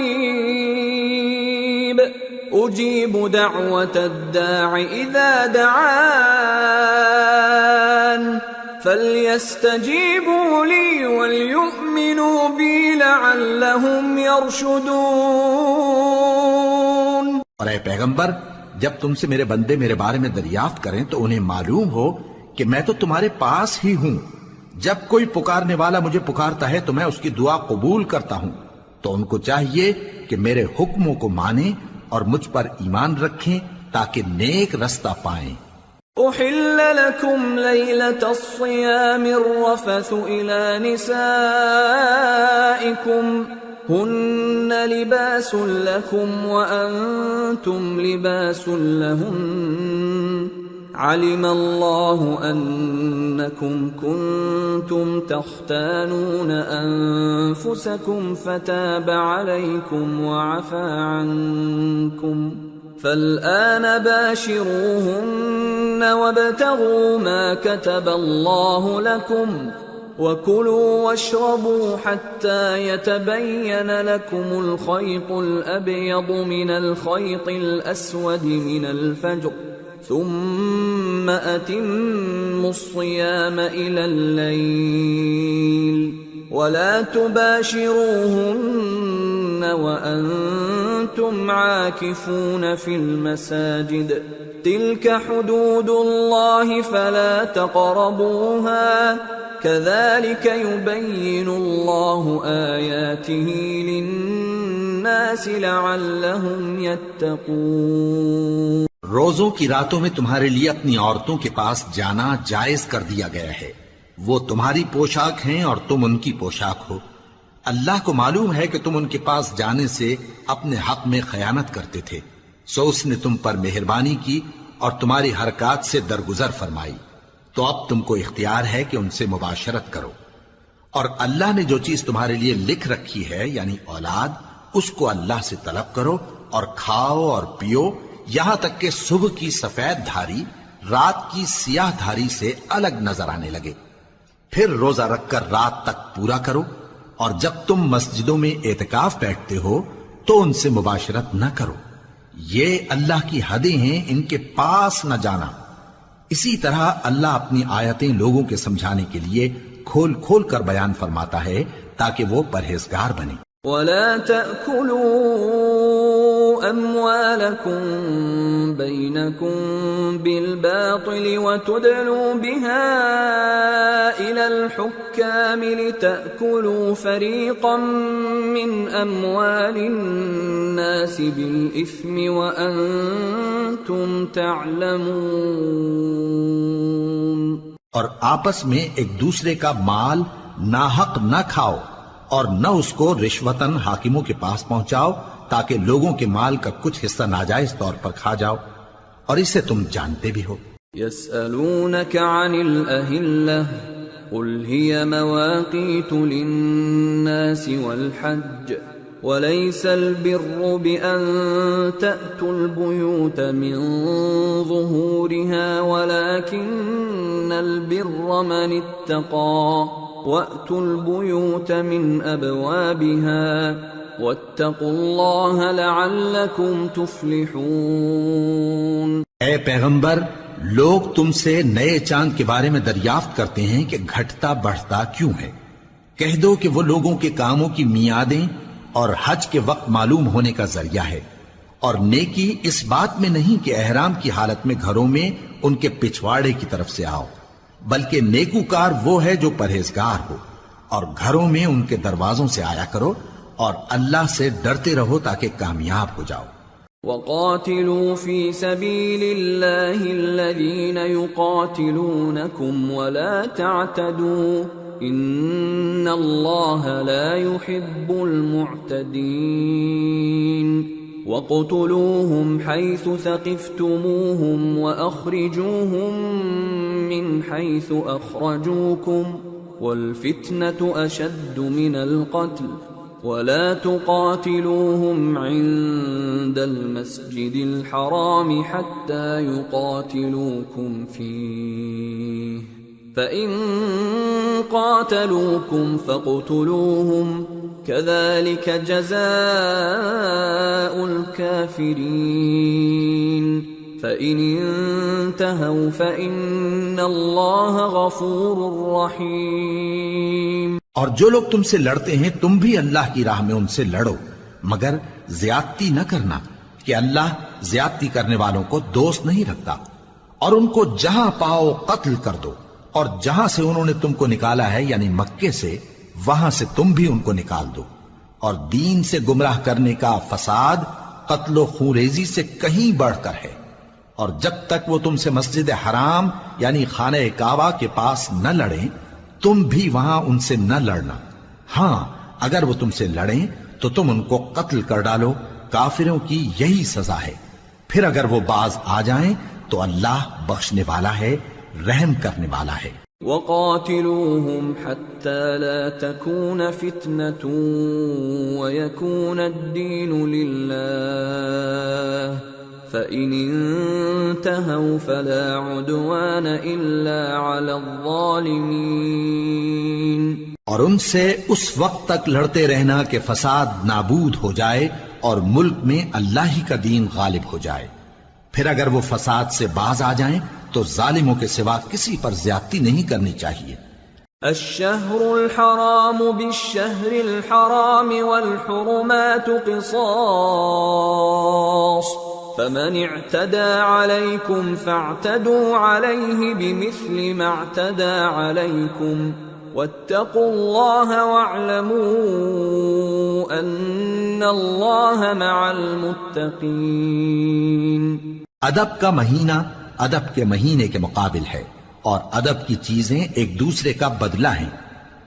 أُجِيبُ دَعْوَةَ الدَّاعِ إِذَا دَعَانِ فَلْيَسْتَجِيبُوا لِي وَلْيُؤْمِنُوا بِي لَعَلَّهُمْ يَرْشُدُونَ۔ اور اے پیغمبر، جب تم سے میرے بندے میرے بارے میں دریافت کریں تو انہیں معلوم ہو کہ میں تو تمہارے پاس ہی ہوں۔ جب کوئی پکارنے والا مجھے پکارتا ہے تو میں اس کی دعا قبول کرتا ہوں، تو ان کو چاہیے کہ میرے حکموں کو مانیں اور مجھ پر ایمان رکھیں تاکہ نیک رستہ پائیں۔ أحل لكم ليلة الصيام الرفث إلى نسائكم هن لباس لكم وأنتم لباس لهن علم الله أنكم كنتم تختانون أنفسكم فتاب عليكم وعفى عنكم فالآن باشروهن وابتغوا ما كتب الله لكم وكلوا واشربوا حتى يتبين لكم الخيط الأبيض من الخيط الأسود من الفجر ثم أتموا الصيام إلى الليل ولا تباشروهن وأنتم عاكفون في المساجد تلك حدود الله فلا تقربوها كذلك يبين الله آياته للناس لعلهم يتقون۔ روزوں کی راتوں میں تمہارے لیے اپنی عورتوں کے پاس جانا جائز کر دیا گیا ہے، وہ تمہاری پوشاک ہیں اور تم ان کی پوشاک ہو۔ اللہ کو معلوم ہے کہ تم ان کے پاس جانے سے اپنے حق میں خیانت کرتے تھے، سو اس نے تم پر مہربانی کی اور تمہاری حرکات سے درگزر فرمائی، تو اب تم کو اختیار ہے کہ ان سے مباشرت کرو۔ اور اللہ نے جو چیز تمہارے لیے لکھ رکھی ہے یعنی اولاد، اس کو اللہ سے طلب کرو اور کھاؤ اور پیو یہاں تک کہ صبح کی سفید دھاری رات کی سیاہ دھاری سے الگ نظر آنے لگے، پھر روزہ رکھ کر رات تک پورا کرو، اور جب تم مسجدوں میں اعتکاف بیٹھتے ہو تو ان سے مباشرت نہ کرو، یہ اللہ کی حدیں ہیں، ان کے پاس نہ جانا۔ اسی طرح اللہ اپنی آیتیں لوگوں کے سمجھانے کے لیے کھول کھول کر بیان فرماتا ہے تاکہ وہ پرہیزگار بنے۔ وَلَا تَأْكُلُوا أَمْوَالَكُمْ بينكم بالباطل وتدلوا بها إلى الحكام لتأكلوا فريقا من أموال الناس بالإثم وأنتم تعلمون۔ اور آپس میں ایک دوسرے کا مال ناحق نہ کھاؤ اور نہ اس کو رشوتاً حاکموں کے پاس پہنچاؤ تاکہ لوگوں کے مال کا کچھ حصہ ناجائز طور پر کھا جاؤ، اور اسے تم جانتے بھی ہو۔ يسألونك عن الأهلة قل هي مواقيت للناس والحج وليس البر بأن تأتوا البيوت من ظهورها ولكن البر من اتقى وأتوا البيوت من أبوابها واتقوا الله لعلكم تفلحون۔ اے پیغمبر، لوگ تم سے نئے چاند کے بارے میں دریافت کرتے ہیں کہ گھٹتا بڑھتا کیوں ہے۔ کہہ دو کہ وہ لوگوں کے کاموں کی میعادیں اور حج کے وقت معلوم ہونے کا ذریعہ ہے، اور نیکی اس بات میں نہیں کہ احرام کی حالت میں گھروں میں ان کے پچھواڑے کی طرف سے آؤ، بلکہ نیکوکار وہ ہے جو پرہیزگار ہو، اور گھروں میں ان کے دروازوں سے آیا کرو اور اللہ سے ڈرتے رہو تاکہ کامیاب ہو جاؤ۔ وَقَاتِلُوا فِي سَبِيلِ اللَّهِ الَّذِينَ يُقَاتِلُونَكُمْ وَلَا تَعْتَدُوا إِنَّ اللَّهَ لَا يُحِبُّ الْمُعْتَدِينَ وَاقْتُلُوهُمْ حَيْثُ ثَقِفْتُمُوهُمْ وَأَخْرِجُوهُمْ مِنْ حَيْثُ أَخْرَجُوكُمْ وَالْفِتْنَةُ أَشَدُّ مِنَ الْقَتْلِ وَلَا تُقَاتِلُوهُمْ عِندَ الْمَسْجِدِ الْحَرَامِ حَتَّى يُقَاتِلُوكُمْ فِيهِ فَإِن قَاتَلُوكُمْ فَاقْتُلُوهُمْ كَذَلِكَ جَزَاءُ الْكَافِرِينَ فَإِنِ انْتَهَوْا فَإِنَّ اللَّهَ غَفُورٌ رَحِيمٌ۔ اور جو لوگ تم سے لڑتے ہیں تم بھی اللہ کی راہ میں ان سے لڑو، مگر زیادتی نہ کرنا کہ اللہ زیادتی کرنے والوں کو دوست نہیں رکھتا، اور ان کو جہاں پاؤ قتل کر دو، اور جہاں سے انہوں نے تم کو نکالا ہے یعنی مکے سے، وہاں سے تم بھی ان کو نکال دو۔ اور دین سے گمراہ کرنے کا فساد قتل و خونریزی سے کہیں بڑھ کر ہے، اور جب تک وہ تم سے مسجد حرام یعنی خانہ کعبہ کے پاس نہ لڑیں تم بھی وہاں ان سے نہ لڑنا۔ ہاں اگر وہ تم سے لڑیں تو تم ان کو قتل کر ڈالو، کافروں کی یہی سزا ہے۔ پھر اگر وہ باز آ جائیں تو اللہ بخشنے والا ہے، رحم کرنے والا ہے۔ وَقَاتِلُوهُمْ حَتَّى لَا تَكُونَ فِتْنَةٌ وَيَكُونَ الدِّينُ لِلَّهِ فَإِنِ انْتَهَوْا فَلَا عُدْوَانَ إِلَّا عَلَى الظَّالِمِينَ۔ اور ان سے اس وقت تک لڑتے رہنا کہ فساد نابود ہو جائے اور ملک میں اللہ ہی کا دین غالب ہو جائے۔ پھر اگر وہ فساد سے باز آ جائیں تو ظالموں کے سوا کسی پر زیادتی نہیں کرنی چاہیے۔ الشهر الحرام بالشهر الحرام والحرمات قصاص فمن اعتدى عليكم فاعتدوا عليه بمثل ما اعتدى عليكم واتقوا الله واعلموا ان الله مع المتقين۔ ادب کا مہینہ ادب کے مہینے کے مقابل ہے، اور ادب کی چیزیں ایک دوسرے کا بدلہ ہیں۔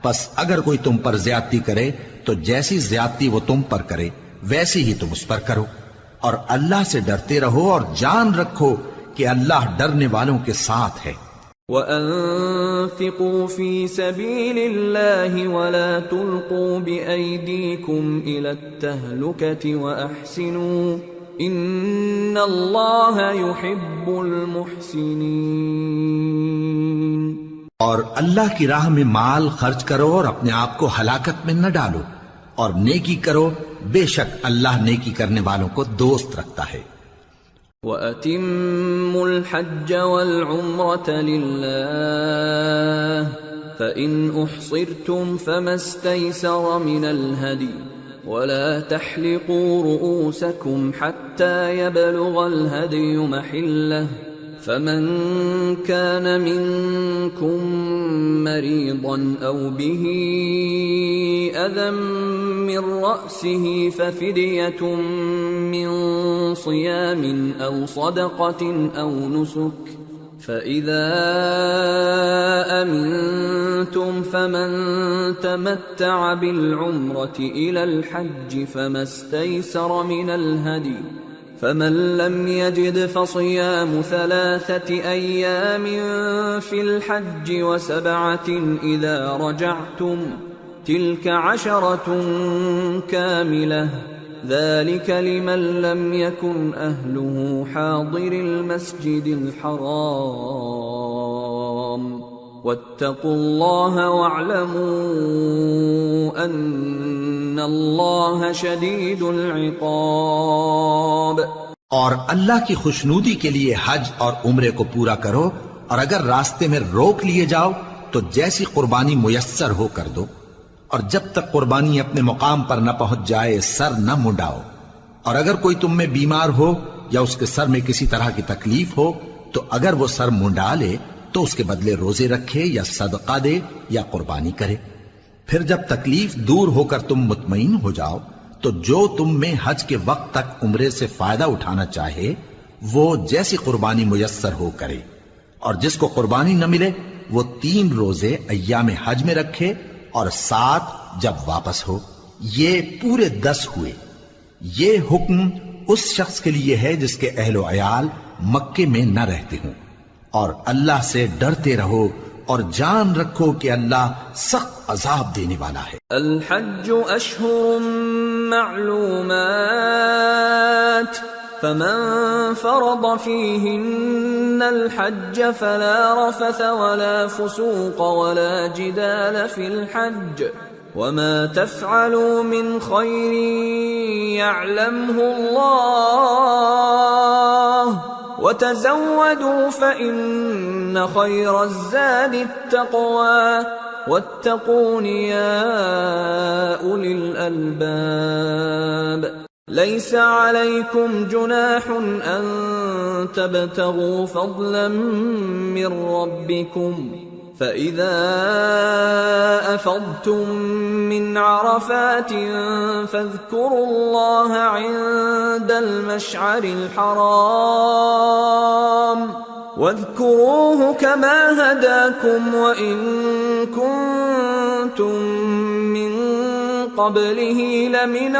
پس اگر کوئی تم پر زیادتی کرے تو جیسی زیادتی وہ تم پر کرے ویسی ہی تم اس پر کرو، اور اللہ سے ڈرتے رہو اور جان رکھو کہ اللہ ڈرنے والوں کے ساتھ ہے۔ وَأَنفِقُوا فِي سَبِيلِ اللَّهِ وَلَا تُلْقُوا بِأَيْدِيكُمْ إِلَى التَّهْلُكَةِ وَأَحْسِنُوا إِنَّ اللَّهَ يُحِبُّ الْمُحْسِنِينَ۔ اور اللہ کی راہ میں مال خرچ کرو اور اپنے آپ کو ہلاکت میں نہ ڈالو، اور نیکی کرو، بے شک اللہ نیکی کرنے والوں کو دوست رکھتا ہے۔ وَأَتِمُّوا الْحَجَّ وَالْعُمْرَةَ لِلَّهِ فَإِنْ أُحْصِرْتُمْ فَمَا اسْتَيْسَرَ مِنَ الْهَدْيِ ولا تحلقوا رؤوسكم حتى يبلغ الهدي محله فمن كان منكم مريضا أو به أذى من رأسه ففدية من صيام أو صدقة أو نسك فإذا أمنتم فمن تمتع بالعمرة إلى الحج فما استيسر من الهدي فمن لم يجد فصيام 3 أيام في الحج و7 إذا رجعتم تلك 10 كاملة ذلك لمن لم يكن أهله حاضر المسجد الحرام واتقوا الله واعلموا أن الله شديد العقاب. اور اللہ کی خوشنودی کے لیے حج اور عمرے کو پورا کرو، اور اگر راستے میں روک لیے جاؤ تو جیسی قربانی میسر ہو کر دو، اور جب تک قربانی اپنے مقام پر نہ پہنچ جائے سر نہ منڈاؤ، اور اگر کوئی تم میں بیمار ہو یا اس کے سر میں کسی طرح کی تکلیف ہو تو اگر وہ سر منڈا لے تو اس کے بدلے روزے رکھے یا صدقہ دے یا قربانی کرے. پھر جب تکلیف دور ہو کر تم مطمئن ہو جاؤ تو جو تم میں حج کے وقت تک عمرے سے فائدہ اٹھانا چاہے وہ جیسی قربانی میسر ہو کرے، اور جس کو قربانی نہ ملے وہ 3 روزے ایام حج میں رکھے اور 7 جب واپس ہو. یہ پورے 10 ہوئے. یہ حکم اس شخص کے لیے ہے جس کے اہل و عیال مکے میں نہ رہتے ہوں. اور اللہ سے ڈرتے رہو اور جان رکھو کہ اللہ سخت عذاب دینے والا ہے. الحج اشہر معلومات فمن فرض فيهن الحج فلا رفث ولا فسوق ولا جدال في الحج وما تفعلوا من خير يعلمه الله وتزودوا فإن خير الزاد التقوى واتقون يا أولي الألباب. ليس عليكم جناح أن تبتغوا فضلا من ربكم فإذا أفضتم من عرفات فاذكروا الله عند المشعر الحرام واذكروه كما هداكم وإن كنتم من قبله لمن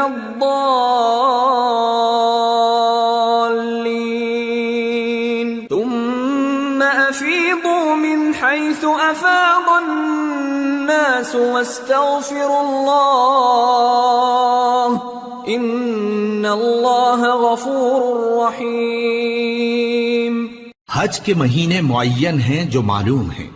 الضالين ثم أفيضوا من حيث أفاض الناس واستغفروا الله إن الله غفور رحيم. حج کے مہینے معین ہیں جو معلوم ہیں،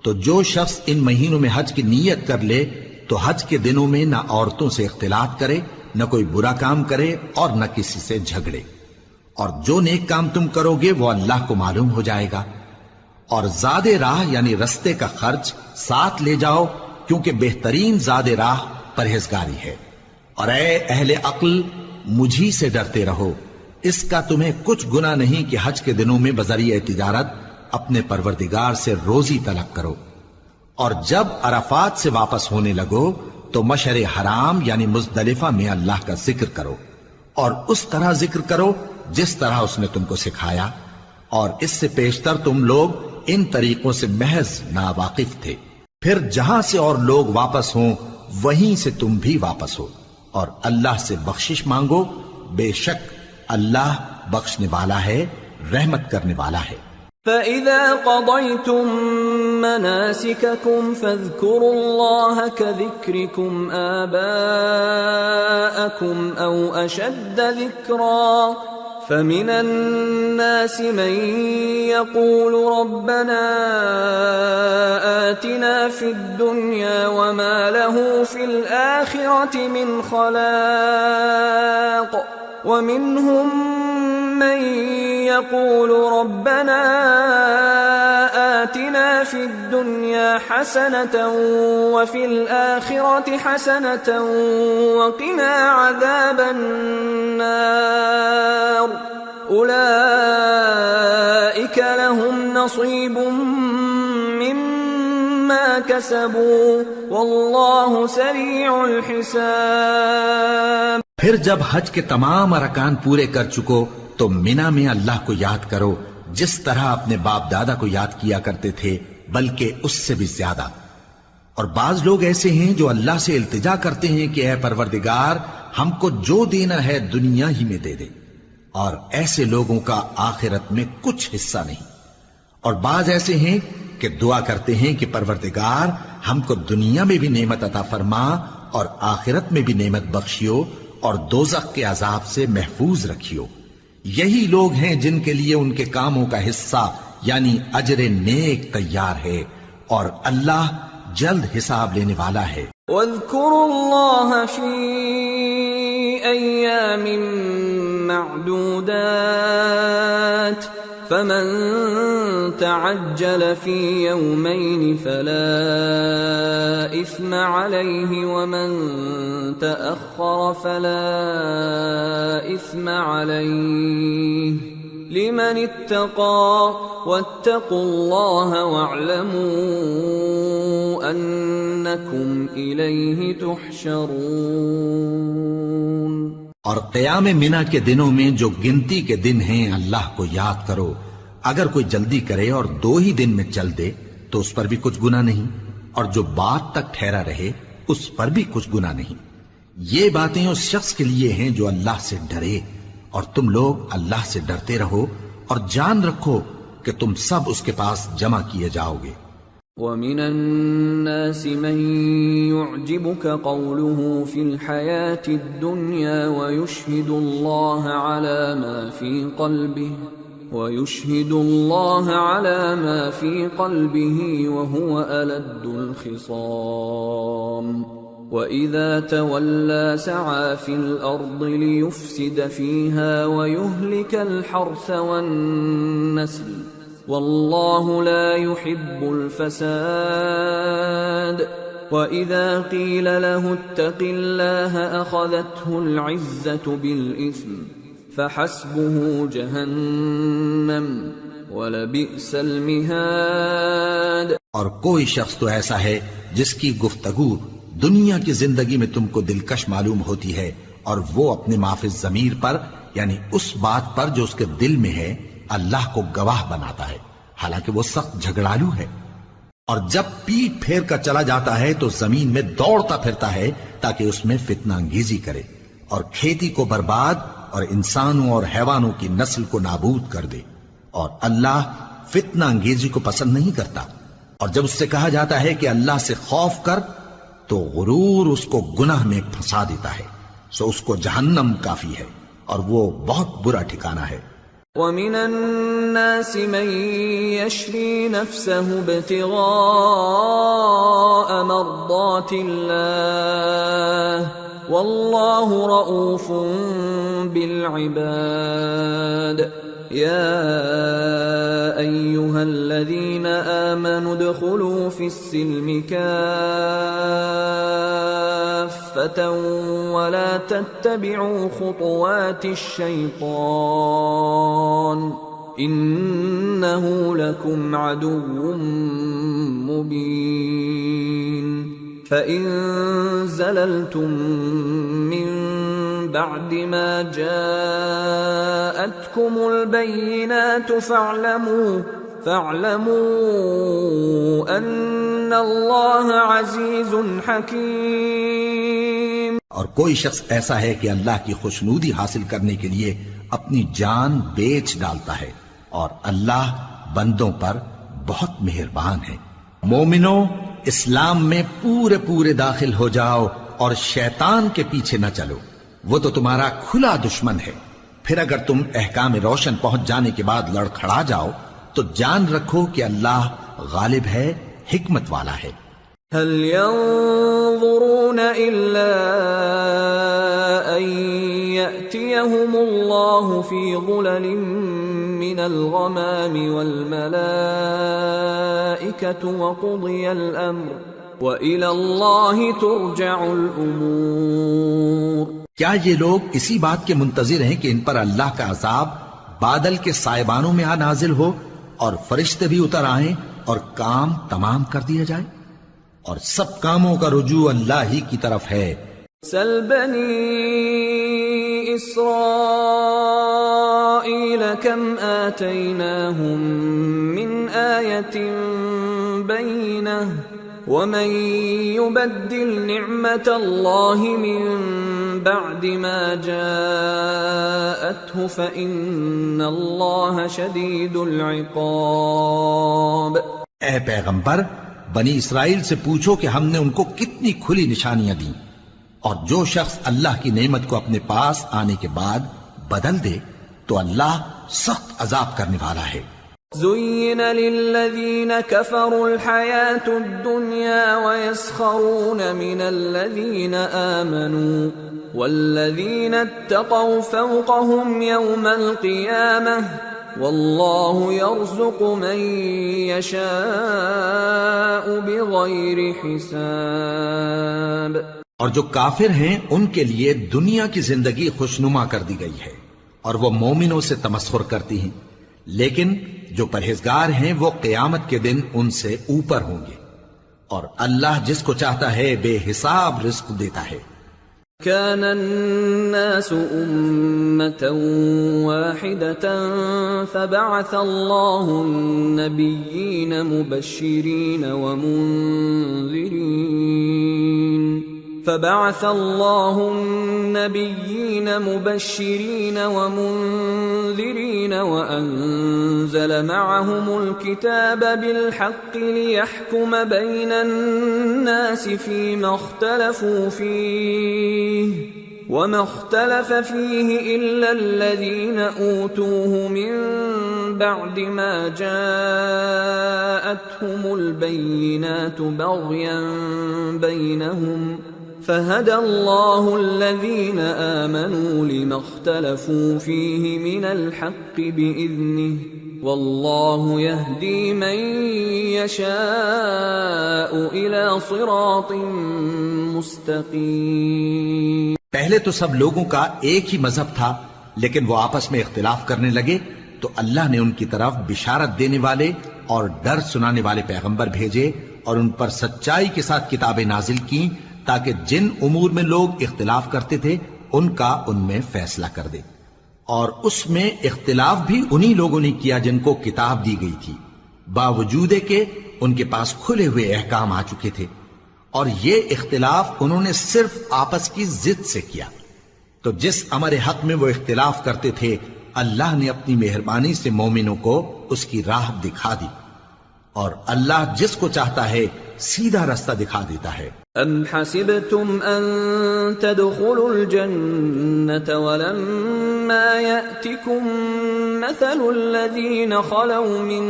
تو جو شخص ان مہینوں میں حج کی نیت کر لے تو حج کے دنوں میں نہ عورتوں سے اختلاط کرے، نہ کوئی برا کام کرے اور نہ کسی سے جھگڑے، اور جو نیک کام تم کرو گے وہ اللہ کو معلوم ہو جائے گا. اور زاد راہ یعنی رستے کا خرچ ساتھ لے جاؤ کیونکہ بہترین زاد راہ پرہیزگاری ہے. اور اے اہل عقل مجھی سے ڈرتے رہو، اس کا تمہیں کچھ گناہ نہیں کہ حج کے دنوں میں بذریعہ تجارت اپنے پروردگار سے روزی طلب کرو. اور جب عرفات سے واپس ہونے لگو تو مشعر حرام یعنی مزدلفہ میں اللہ کا ذکر کرو، اور اس طرح ذکر کرو جس طرح اس نے تم کو سکھایا، اور اس سے پیشتر تم لوگ ان طریقوں سے محض ناواقف تھے. پھر جہاں سے اور لوگ واپس ہوں وہیں سے تم بھی واپس ہو، اور اللہ سے بخشش مانگو، بے شک اللہ بخشنے والا ہے، رحمت کرنے والا ہے. فَإِذَا قَضَيْتُم مَّنَاسِكَكُمْ فَاذْكُرُوا اللَّهَ كَذِكْرِكُمْ آبَاءَكُمْ أَوْ أَشَدَّ ذِكْرًا فَمِنَ النَّاسِ مَن يَقُولُ رَبَّنَا آتِنَا فِي الدُّنْيَا وَمَا لَهُ فِي الْآخِرَةِ مِنْ خَلَاقٍ وَمِنْهُم من يقول ربنا آتنا في الدنيا حسنة وفي الآخرة حسنة وقنا عذاب النار أولئك لهم نصيب مما كسبوا والله سريع الحساب۔ پھر جب حج کے تمام ارکان پورے کر چکو تو مینا میں اللہ کو یاد کرو جس طرح اپنے باپ دادا کو یاد کیا کرتے تھے، بلکہ اس سے بھی زیادہ۔ اور بعض لوگ ایسے ہیں جو اللہ سے التجا کرتے ہیں کہ اے پروردگار ہم کو جو دینا ہے دنیا ہی میں دے دے، اور ایسے لوگوں کا آخرت میں کچھ حصہ نہیں۔ اور بعض ایسے ہیں کہ دعا کرتے ہیں کہ پروردگار ہم کو دنیا میں بھی نعمت عطا فرما اور آخرت میں بھی نعمت بخشیو اور دوزخ کے عذاب سے محفوظ رکھیو۔ یہی لوگ ہیں جن کے لیے ان کے کاموں کا حصہ یعنی اجر نیک تیار ہے، اور اللہ جلد حساب لینے والا ہے۔ واذكروا الله في أيام معدودات فمن تعجل في يومين فلا إثم عليه ومن تأخر فلا إثم عليه لمن اتقى واتقوا الله واعلموا أنكم إليه تحشرون۔ اور قیام منا کے دنوں میں جو گنتی کے دن ہیں اللہ کو یاد کرو۔ اگر کوئی جلدی کرے اور 2 ہی دن میں چل دے تو اس پر بھی کچھ گناہ نہیں، اور جو بات تک ٹھہرا رہے اس پر بھی کچھ گناہ نہیں۔ یہ باتیں اس شخص کے لیے ہیں جو اللہ سے ڈرے، اور تم لوگ اللہ سے ڈرتے رہو اور جان رکھو کہ تم سب اس کے پاس جمع کیے جاؤ گے۔ وَمِنَ النَّاسِ مَن يُعْجِبُكَ قَوْلُهُ فِي الْحَيَاةِ الدُّنْيَا وَيُشْهِدُ اللَّهَ عَلَى مَا فِي قَلْبِهِ وَهُوَ أَلَدُّ الْخِصَامِ وَإِذَا تَوَلَّى سَعَى فِي الْأَرْضِ لِيُفْسِدَ فِيهَا وَيُهْلِكَ الْحَرْثَ وَالنَّسْلَ وَاللَّهُ لَا يُحِبُّ الْفَسَادَ وَإِذَا قِيلَ لَهُ اتَّقِ اللَّهَ أَخَذَتْهُ الْعِزَّةُ بِالْإِثْمِ فَحَسْبُهُ جَهَنَّمُ وَلَبِئْسَ الْمِهَادُ۔ اور کوئی شخص تو ایسا ہے جس کی گفتگو دنیا کی زندگی میں تم کو دلکش معلوم ہوتی ہے، اور وہ اپنے معافی ضمیر پر یعنی اس بات پر جو اس کے دل میں ہے اللہ کو گواہ بناتا ہے، حالانکہ وہ سخت جھگڑالو ہے۔ اور جب پیٹ پھیر کر چلا جاتا ہے تو زمین میں دوڑتا پھرتا ہے تاکہ اس میں فتنہ انگیزی کرے اور کھیتی کو برباد اور انسانوں اور حیوانوں کی نسل کو نابود کر دے، اور اللہ فتنہ انگیزی کو پسند نہیں کرتا۔ اور جب اس سے کہا جاتا ہے کہ اللہ سے خوف کر تو غرور اس کو گناہ میں پھنسا دیتا ہے، سو اس کو جہنم کافی ہے اور وہ بہت برا ٹھکانہ ہے۔ وَمِنَ النَّاسِ مَن يَشْرِي نَفْسَهُ ابْتِغَاءَ مَرْضَاتِ اللَّهِ وَاللَّهُ رَءُوفٌ بِالْعِبَادِ يَا أَيُّهَا الَّذِينَ آمَنُوا ادْخُلُوا فِي السِّلْمِ كَافَّةً وَلَا تَتَّبِعُوا خُطُوَاتِ الشَّيْطَانِ إِنَّهُ لَكُمْ عَدُوٌّ مُّبِينٌ فَإِن زَلَلْتُم مِّن بَعْدِ مَا جَاءَتْكُمُ الْبَيِّنَاتُ فَاعْلَمُوا أَنَّ اللَّهَ عَزِيزٌ حَكِيمٌ۔ اور کوئی شخص ایسا ہے کہ اللہ کی خوشنودی حاصل کرنے کے لیے اپنی جان بیچ ڈالتا ہے، اور اللہ بندوں پر بہت مہربان ہے۔ مومنو، اسلام میں پورے پورے داخل ہو جاؤ اور شیطان کے پیچھے نہ چلو، وہ تو تمہارا کھلا دشمن ہے۔ پھر اگر تم احکام روشن پہنچ جانے کے بعد لڑکھڑا جاؤ تو جان رکھو کہ اللہ غالب ہے، حکمت والا ہے۔ هل ينظرون إلا أن يأتيهم الله في ظلل من الغمام والملائكة وقضي الأمر وإلى الله ترجع الأمور۔ کیا یہ لوگ اسی بات کے منتظر ہیں کہ ان پر اللہ کا عذاب بادل کے سائبانوں میں نازل ہو اور فرشتے بھی اتر آئیں اور کام تمام کر دیا جائے؟ اور سب کاموں کا رجوع اللہ ہی کی طرف ہے۔ سل بنی اسرائیل کم آتیناہم من آیت بینہ ومن يبدل نعمت اللہ من بعد ما جاءته فإن اللہ شدید العقاب۔ اے پیغمبر، بنی اسرائیل سے پوچھو کہ ہم نے ان کو کتنی کھلی نشانیاں دیں، اور جو شخص اللہ کی نعمت کو اپنے پاس آنے کے بعد بدل دے تو اللہ سخت عذاب کرنے والا ہے۔ زين للذين كفروا الحياة الدنيا ويسخرون من الذين آمنوا والذين اتقوا فوقهم يوم القيامة والله يرزق من يشاء بغير حساب۔ اور جو کافر ہیں ان کے لیے دنیا کی زندگی خوشنما کر دی گئی ہے اور وہ مومنوں سے تمسخر کرتی ہیں، لیکن جو پرہیزگار ہیں وہ قیامت کے دن ان سے اوپر ہوں گے، اور اللہ جس کو چاہتا ہے بے حساب رزق دیتا ہے۔ كان الناس أمة واحدة فبعث الله النبيين مبشرين ومنذرين وأنزل معهم الكتاب بالحق ليحكم بين الناس فيما اختلفوا فيه وما اختلف فيه إلا الذين أوتوه من بعد ما جاءتهم البينات بغيا بينهم فهدى الله الذين آمنوا لما اختلفوا فيه من الحق بإذنه والله يهدي من يشاء إلى صراط مستقيم۔ پہلے تو سب لوگوں کا ایک ہی مذہب تھا، لیکن وہ آپس میں اختلاف کرنے لگے تو اللہ نے ان کی طرف بشارت دینے والے اور ڈر سنانے والے پیغمبر بھیجے اور ان پر سچائی کے ساتھ کتابیں نازل کی تاکہ جن امور میں لوگ اختلاف کرتے تھے ان کا ان میں فیصلہ کر دے، اور اس میں اختلاف بھی انہی لوگوں نے کیا جن کو کتاب دی گئی تھی، باوجود کہ ان کے پاس کھلے ہوئے احکام آ چکے تھے، اور یہ اختلاف انہوں نے صرف آپس کی ضد سے کیا۔ تو جس امر حق میں وہ اختلاف کرتے تھے اللہ نے اپنی مہربانی سے مومنوں کو اس کی راہ دکھا دی، اور اللہ جس کو چاہتا ہے سیدھا رستہ دکھا دیتا ہے۔ ام حسبتم ان تدخلوا الجنة ولما يأتكم مثل الذين خلوا من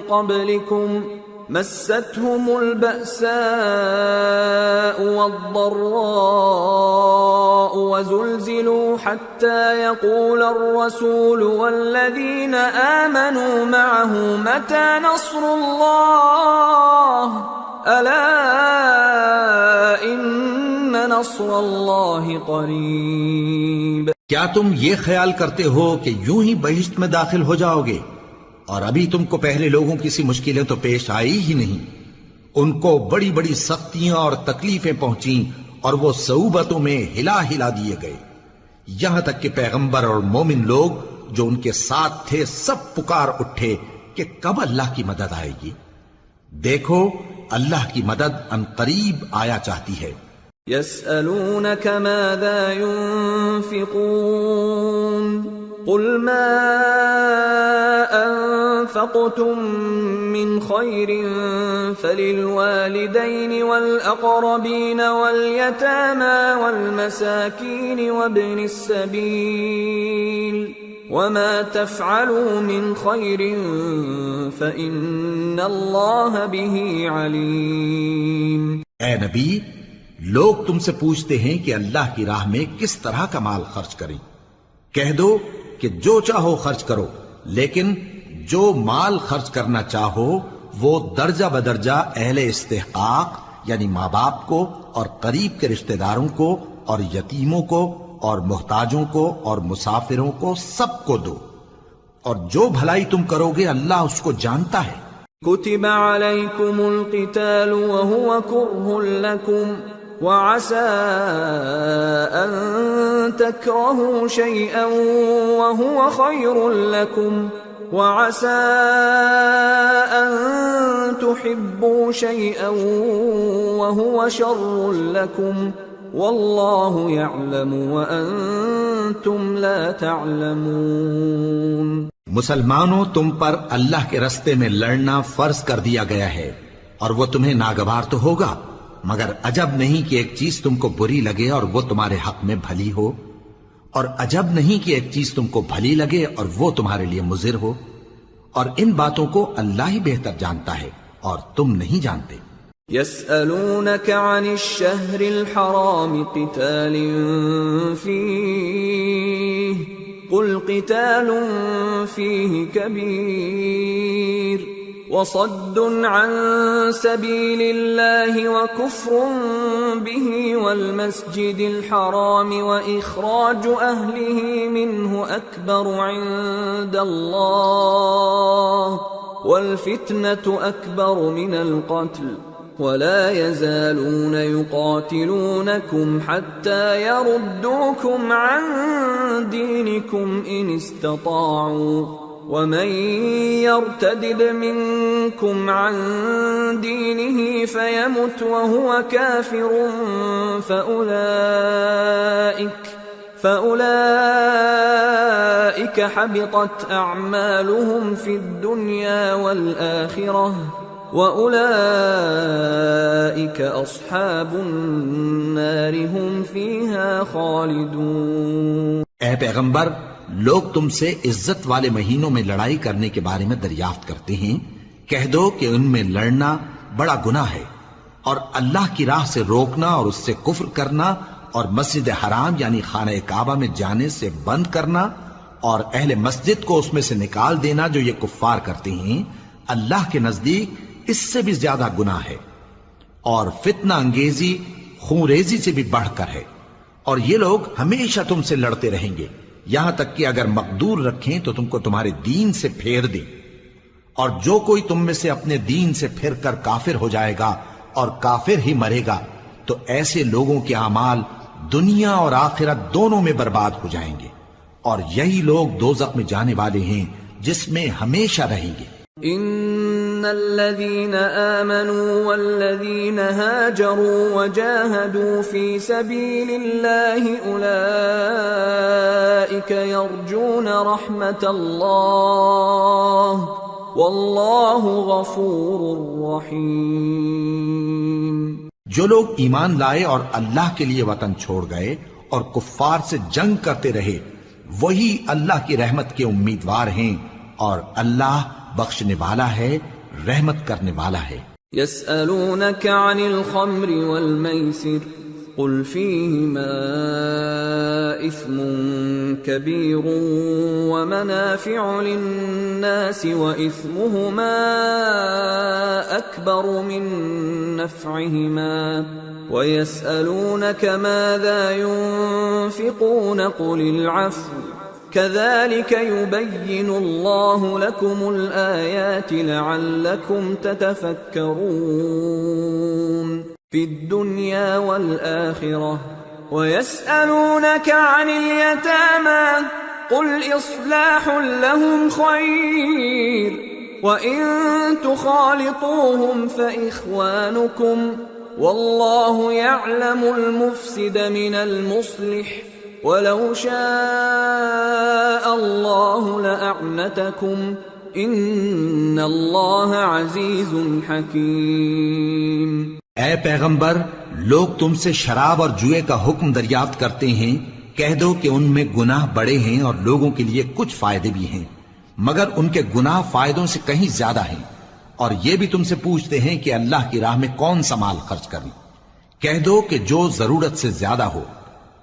قبلكم مستهم البأساء والضراء وزلزلوا حتى يقول الرسول والذين آمنوا معه متى نصر الله ألا إن نصر الله قريب۔ کیا تم یہ خیال کرتے ہو کہ یوں ہی بہشت میں داخل ہو جاؤ گے، اور ابھی تم کو پہلے لوگوں کی سی مشکلیں تو پیش آئی ہی نہیں؟ ان کو بڑی بڑی سختیاں اور تکلیفیں پہنچیں اور وہ صعوبتوں میں ہلا ہلا دیے گئے، یہاں تک کہ پیغمبر اور مومن لوگ جو ان کے ساتھ تھے سب پکار اٹھے کہ کب اللہ کی مدد آئے گی۔ دیکھو اللہ کی مدد ان قریب آیا چاہتی ہے۔ يسألونك ماذا ينفقون قل ما أنفقتم من خير فللوالدين والأقربين واليتامى والمساكين وابن السبيل وما تفعلوا من خير فإن الله به عليم۔ اے نبی، لوگ تم سے پوچھتے ہیں کہ اللہ کی راہ میں کس طرح کا مال خرچ کریں، کہہ دو کہ جو چاہو خرچ کرو، لیکن جو مال خرچ کرنا چاہو وہ درجہ بدرجہ اہل استحقاق یعنی ماں باپ کو اور قریب کے رشتہ داروں کو اور یتیموں کو اور محتاجوں کو اور مسافروں کو سب کو دو، اور جو بھلائی تم کرو گے اللہ اس کو جانتا ہے۔ كتب عليكم القتال وهو كره لكم وعسى أن تكرهوا شيئا وهو خير لكم وعسى أن تحبوا شيئا وهو شر لكم والله يعلم وأنتم لا تعلمون۔ مسلمانوں، تم پر اللہ کے رستے میں لڑنا فرض کر دیا گیا ہے، اور وہ تمہیں ناگوار تو ہوگا، مگر عجب نہیں کہ ایک چیز تم کو بری لگے اور وہ تمہارے حق میں بھلی ہو، اور عجب نہیں کہ ایک چیز تم کو بھلی لگے اور وہ تمہارے لیے مضر ہو، اور ان باتوں کو اللہ ہی بہتر جانتا ہے اور تم نہیں جانتے۔ يسألونك عن الشهر الحرام قتال فيه قل قتال فيه كبير وصد عن سبيل الله وكفر به والمسجد الحرام وإخراج أهله منه أكبر عند الله والفتنة أكبر من القتل ولا يزالون يقاتلونكم حتى يردوكم عن دينكم إن استطاعوا ومن يرتدد منكم عن دينه فيمت وهو كافر فأولئك حبطت أعمالهم في الدنيا والآخرة وَأُولَئِكَ أَصْحَابُ النَّارِ هُمْ فِيهَا خَالِدُونَ۔ اے پیغمبر، لوگ تم سے عزت والے مہینوں میں لڑائی کرنے کے بارے میں دریافت کرتے ہیں، کہہ دو کہ ان میں لڑنا بڑا گناہ ہے، اور اللہ کی راہ سے روکنا اور اس سے کفر کرنا اور مسجد حرام یعنی خانہ کعبہ میں جانے سے بند کرنا اور اہل مسجد کو اس میں سے نکال دینا جو یہ کفار کرتے ہیں، اللہ کے نزدیک اس سے بھی زیادہ گناہ ہے، اور فتنہ انگیزی خونریزی سے بھی بڑھ کر ہے، اور یہ لوگ ہمیشہ تم سے لڑتے رہیں گے یہاں تک کہ اگر مقدور رکھیں تو تم کو تمہارے دین سے پھیر دیں، اور جو کوئی تم میں سے اپنے دین سے پھر کر کافر ہو جائے گا اور کافر ہی مرے گا تو ایسے لوگوں کے اعمال دنیا اور آخرت دونوں میں برباد ہو جائیں گے، اور یہی لوگ دوزخ میں جانے والے ہیں جس میں ہمیشہ رہیں گے۔ ان الذين آمنوا والذين هاجروا وجاهدوا في سبيل الله اولئك يرجون رحمة الله والله غفور رحيم۔ جو لوگ ایمان لائے اور اللہ کے لیے وطن چھوڑ گئے اور کفار سے جنگ کرتے رہے وہی اللہ کی رحمت کے امیدوار ہیں، اور اللہ بخشنے والا ہے، رحمت کرنے والا ہے۔ يسألونك عن الخمر والميسر قل فيهما إثم كبير ومنافع للناس وإثمهما أكبر من نفعهما ويسألونك ماذا ينفقون قل العفو كذلك يبين الله لكم الآيات لعلكم تتفكرون في الدنيا والآخرة ويسألونك عن اليتامى قل إصلاح لهم خير وإن تخالطوهم فإخوانكم والله يعلم المفسد من المصلح وَلَوْ شَاءَ اللَّهُ لَأَعْنَتَكُمْ إِنَّ اللَّهَ عَزِيزٌ حَكِيمٌ۔ اے پیغمبر، لوگ تم سے شراب اور جوئے کا حکم دریافت کرتے ہیں، کہہ دو کہ ان میں گناہ بڑے ہیں اور لوگوں کے لیے کچھ فائدے بھی ہیں، مگر ان کے گناہ فائدوں سے کہیں زیادہ ہیں، اور یہ بھی تم سے پوچھتے ہیں کہ اللہ کی راہ میں کون سا مال خرچ کریں، کہہ دو کہ جو ضرورت سے زیادہ ہو،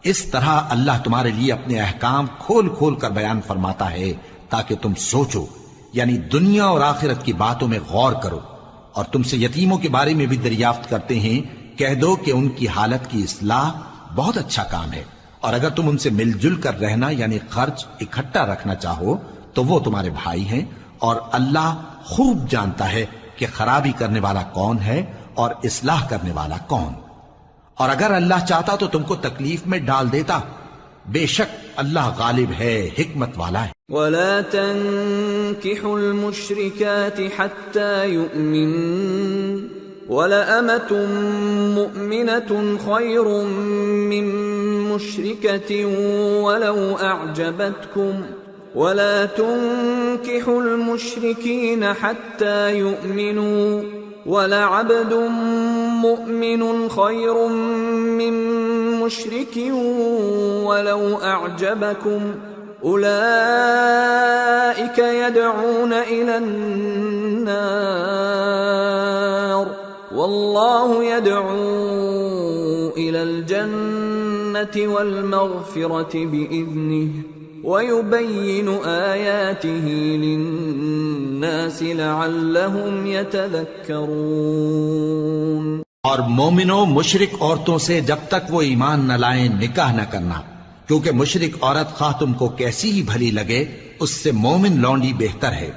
اس طرح اللہ تمہارے لیے اپنے احکام کھول کھول کر بیان فرماتا ہے تاکہ تم سوچو، یعنی دنیا اور آخرت کی باتوں میں غور کرو۔ اور تم سے یتیموں کے بارے میں بھی دریافت کرتے ہیں، کہہ دو کہ ان کی حالت کی اصلاح بہت اچھا کام ہے، اور اگر تم ان سے مل جل کر رہنا یعنی خرچ اکٹھا رکھنا چاہو تو وہ تمہارے بھائی ہیں، اور اللہ خوب جانتا ہے کہ خرابی کرنے والا کون ہے اور اصلاح کرنے والا کون۔ اور اگر اللہ چاہتا تو تم کو تکلیف میں ڈال دیتا، بے شک اللہ غالب ہے، حکمت والا ہے۔ ولا تنكحوا المشركات حتى يؤمنن ولأمة مؤمنة خير من مشركة ولو أعجبتكم ولا تنكحوا المشركين حتى يؤمنوا ولعبد مؤمن خير من مشرك ولو أعجبكم أولئك يدعون إلى النار والله يدعو إلى الجنة والمغفرة بإذنه وَيُبَيِّنُ آيَاتِهِ لِلنَّاسِ لَعَلَّهُمْ يَتَذَكَّرُونَ۔ اور مومنوں مشرک عورتوں سے جب تک وہ ایمان نہ لائیں نکاح نہ کرنا، کیونکہ مشرک عورت خواہ تم کو کیسی ہی بھلی لگے اس سے مومن لونڈی بہتر ہے۔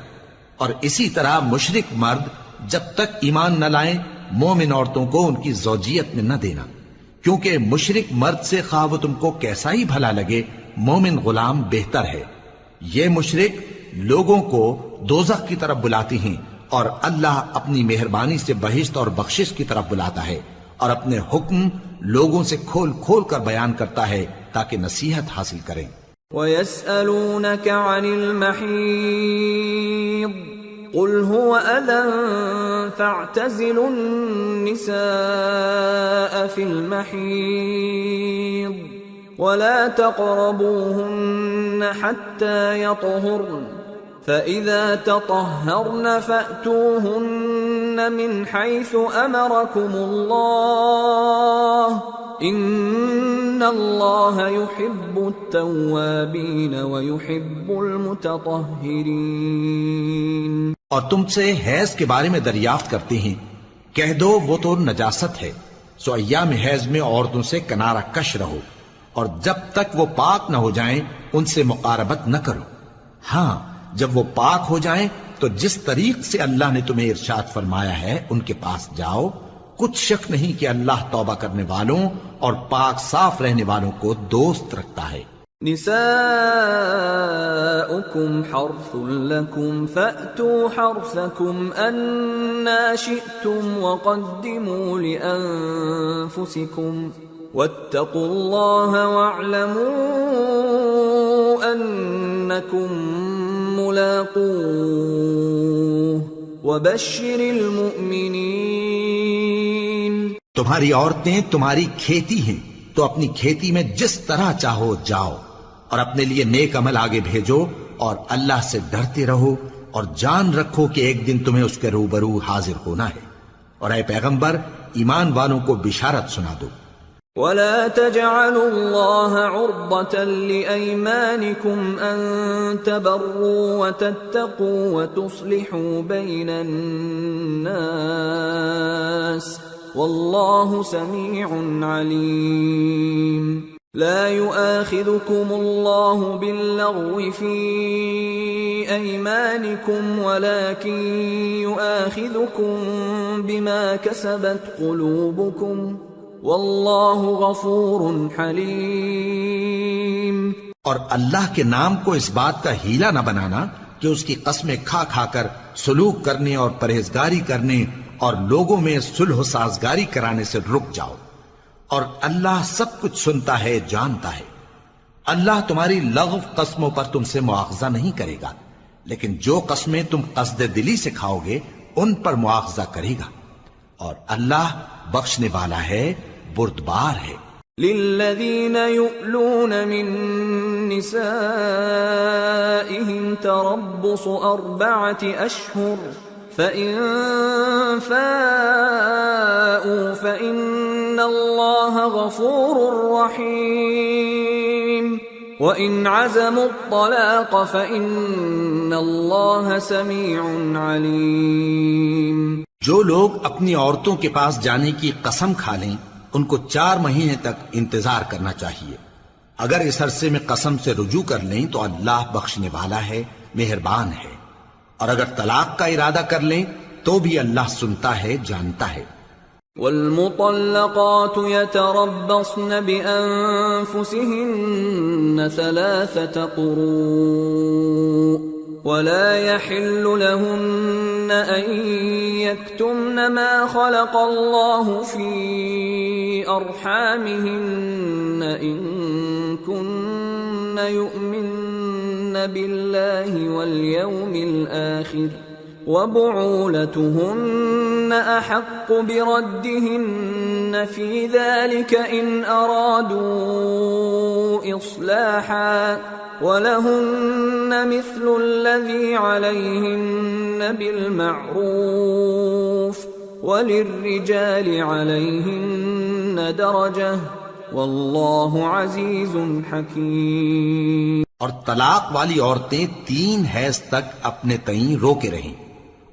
اور اسی طرح مشرک مرد جب تک ایمان نہ لائیں مومن عورتوں کو ان کی زوجیت میں نہ دینا، کیونکہ مشرک مرد سے خواہ وہ تم کو کیسا ہی بھلا لگے مومن غلام بہتر ہے۔ یہ مشرک لوگوں کو دوزخ کی طرف بلاتی ہیں، اور اللہ اپنی مہربانی سے بہشت اور بخشش کی طرف بلاتا ہے، اور اپنے حکم لوگوں سے کھول کھول کر بیان کرتا ہے تاکہ نصیحت حاصل کریں۔ وَيَسْأَلُونَكَ عَنِ الْمَحِيضِ قُلْ هُوَ أَذًى فَاعْتَزِلُوا النِّسَاءَ فِي الْمَحِيضِ ولا تقربوهن حتى يطهرن فإذا تطهرن فأتوهن من حيث أمركم الله إن الله يحب التوابين ويحب المتطهرين۔ اور تم سے حیض کے بارے میں دریافت کرتے ہیں، کہہ دو وہ تو نجاست ہے، سو ایام حیض میں عورتوں سے کنارہ کش رہو، اور جب تک وہ پاک نہ ہو جائیں ان سے مقاربت نہ کرو۔ ہاں جب وہ پاک ہو جائیں تو جس طریق سے اللہ نے تمہیں ارشاد فرمایا ہے ان کے پاس جاؤ، کچھ شک نہیں کہ اللہ توبہ کرنے والوں اور پاک صاف رہنے والوں کو دوست رکھتا ہے۔ نساؤكم حرث لكم فأتوا حرثكم أنا شئتم وقدموا لأنفسكم واتقوا الله واعلموا أنكم ملاقوه وبشر المؤمنين۔ تمہاری عورتیں تمہاری کھیتی ہیں تو اپنی کھیتی میں جس طرح چاہو جاؤ، اور اپنے لیے نیک عمل آگے بھیجو، اور اللہ سے ڈرتے رہو، اور جان رکھو کہ ایک دن تمہیں اس کے روبرو حاضر ہونا ہے۔ اور اے پیغمبر ایمان والوں کو بشارت سنا دو۔ ولا تجعلوا الله عرضة لأيمانكم أن تبروا وتتقوا وتصلحوا بين الناس والله سميع عليم۔ لا يؤاخذكم الله باللغو في أيمانكم ولكن يؤاخذكم بما كسبت قلوبكم واللہ غفور حلیم۔ اور اللہ کے نام کو اس بات کا ہیلا نہ بنانا کہ اس کی قسمیں کھا کھا کر سلوک کرنے اور پرہیزگاری کرنے اور لوگوں میں صلح و سازگاری کرانے سے رک جاؤ، اور اللہ سب کچھ سنتا ہے، جانتا ہے۔ اللہ تمہاری لغو قسموں پر تم سے مواخذہ نہیں کرے گا، لیکن جو قسمیں تم قصد دلی سے کھاؤ گے ان پر مواخذہ کرے گا، اور اللہ بخشنے والا ہے، بردبار ہے۔ للذین یؤلون من نسائهم تربص 4 أشهر فإن فاءوا فإن إِنَّ اللَّهَ غَفُورٌ رَّحِيمٌ وَإِنْ عَزَمُوا الطَّلَاقَ فَإِنَّ اللَّهَ سَمِيعٌ عَلِيمٌ۔ جو لوگ اپنی عورتوں کے پاس جانے کی قسم کھا لیں ان کو 4 مہینے تک انتظار کرنا چاہیے۔ اگر اس عرصے میں قسم سے رجوع کر لیں تو اللہ بخشنے والا ہے، مہربان ہے، اور اگر طلاق کا ارادہ کر لیں تو بھی اللہ سنتا ہے، جانتا ہے۔ والمطلقات يتربصن بأنفسهن 3 قروء ولا يحل لهن أن يكتمن ما خلق الله في أرحامهن إن كن يؤمن بالله واليوم الآخر وبعولتهن أحق بردهن في ذلك إن أرادوا إصلاحا وَلَهُنَّ مِثْلُ الَّذِي عَلَيْهِنَّ بِالْمَعْرُوفِ وَلِلرِّجَالِ عَلَيْهِنَّ دَرَجَةٌ وَاللَّهُ عَزِيزٌ حَكِيمٌ۔ اور طلاق والی عورتیں 3 حیض تک اپنے تئیں روکے رہیں،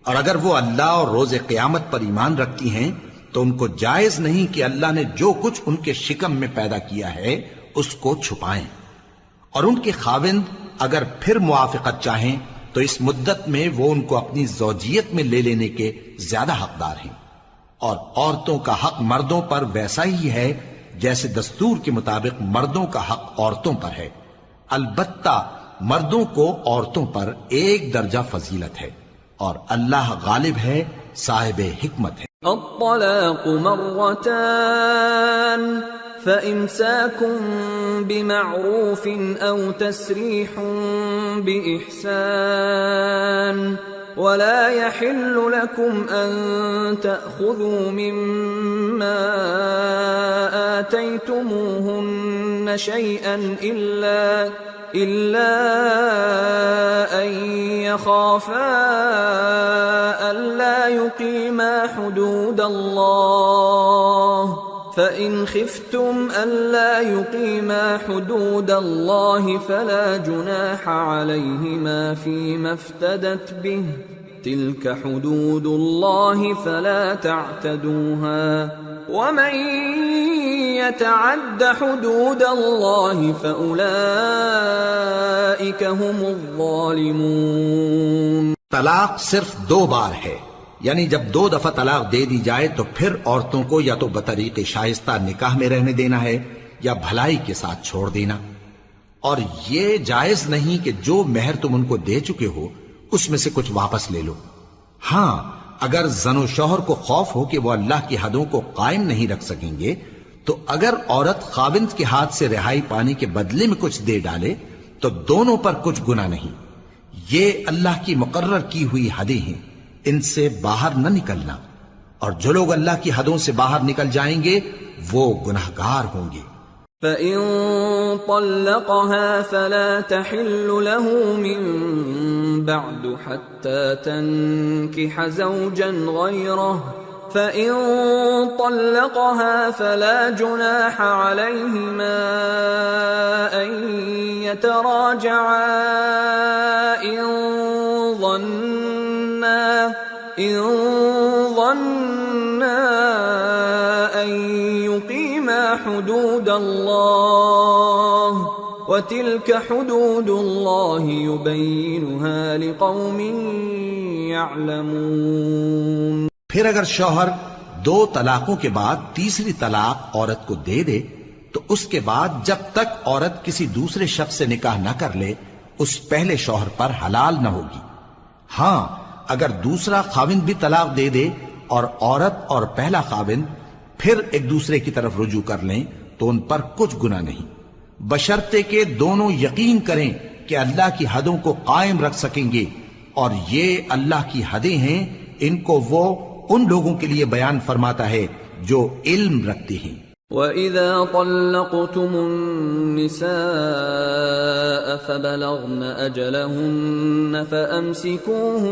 اور اگر وہ اللہ اور روز قیامت پر ایمان رکھتی ہیں تو ان کو جائز نہیں کہ اللہ نے جو کچھ ان کے شکم میں پیدا کیا ہے اس کو چھپائیں، اور ان کے خاوند اگر پھر موافقت چاہیں تو اس مدت میں وہ ان کو اپنی زوجیت میں لے لینے کے زیادہ حقدار ہیں، اور عورتوں کا حق مردوں پر ویسا ہی ہے جیسے دستور کے مطابق مردوں کا حق عورتوں پر ہے، البتہ مردوں کو عورتوں پر 1 درجہ فضیلت ہے، اور اللہ غالب ہے، صاحب حکمت ہے۔ الطلاق مرتان فإمساكٌ بمعروف أو تسريح بإحسان ولا يحل لكم أن تأخذوا مما آتيتموهن شيئا إلا أن يخافا ألا يقيما حدود الله فإن خفتم ألا يقيما حدود الله فلا جناح عليهما فيما افتدت به تلك حدود الله فلا تعتدوها ومن يتعد حدود الله فأولئك هم الظالمون۔ طلاق صرف 2 بار ہے، یعنی جب 2 دفعہ طلاق دے دی جائے تو پھر عورتوں کو یا تو بطریق شائستہ نکاح میں رہنے دینا ہے یا بھلائی کے ساتھ چھوڑ دینا، اور یہ جائز نہیں کہ جو مہر تم ان کو دے چکے ہو اس میں سے کچھ واپس لے لو۔ ہاں اگر زن و شوہر کو خوف ہو کہ وہ اللہ کی حدوں کو قائم نہیں رکھ سکیں گے تو اگر عورت خاوند کے ہاتھ سے رہائی پانے کے بدلے میں کچھ دے ڈالے تو دونوں پر کچھ گناہ نہیں، یہ اللہ کی مقرر کی ہوئی حدیں ہیں، ان سے باہر نہ نکلنا، اور جو لوگ اللہ کی حدوں سے باہر نکل جائیں گے وہ گناہگار ہوں گے۔ فَإِن طَلَّقَهَا فَلَا تَحِلُّ لَهُ مِن بَعْدُ حَتَّى تَنكِحَ زَوْجًا غَيْرَهُ فَإِن طَلَّقَهَا فَلَا جُنَاحَ عَلَيْهِمَا أَن يَتَرَاجَعَا إِن ظَنَّا أَن يُقِيمَا حُدُودَ اللَّهِ وَتِلْكَ حُدُودُ اللَّهِ يُبَيِّنُهَا لِقَوْمٍ يَعْلَمُونَ۔ پھر اگر شوہر 2 طلاقوں کے بعد تیسری طلاق عورت کو دے دے تو اس کے بعد جب تک عورت کسی دوسرے شخص سے نکاح نہ کر لے اس پہلے شوہر پر حلال نہ ہوگی۔ ہاں اگر دوسرا خاوند بھی طلاق دے دے اور عورت اور پہلا خاوند پھر ایک دوسرے کی طرف رجوع کر لیں تو ان پر کچھ گناہ نہیں، بشرطے کہ دونوں یقین کریں کہ اللہ کی حدوں کو قائم رکھ سکیں گے، اور یہ اللہ کی حدیں ہیں، ان کو وہ ان لوگوں کے لیے بیان فرماتا ہے جو علم رکھتے ہیں۔ وَإِذَا طَلَّقْتُمُ النِّسَاءَ فَبَلَغْنَ أَجَلَهُنَّ فَأَمْسِكُوهُنَّ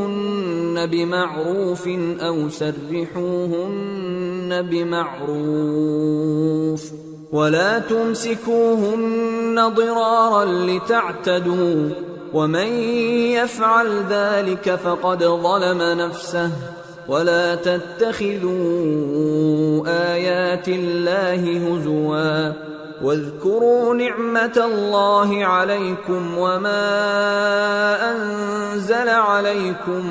بِمَعْرُوفٍ أَوْ سَرِّحُوهُنَّ بِمَعْرُوفٍ وَلَا تُمْسِكُوهُنَّ ضِرَارًا لِتَعْتَدُوا وَمَنْ يَفْعَلْ ذَلِكَ فَقَدْ ظَلَمَ نَفْسَهُ وَلَا تَتَّخِذُوا آيَاتِ اللَّهِ هُزُوًا وَاذْكُرُوا نِعْمَةَ اللَّهِ عَلَيْكُمْ وَمَا أَنزَلَ عَلَيْكُمْ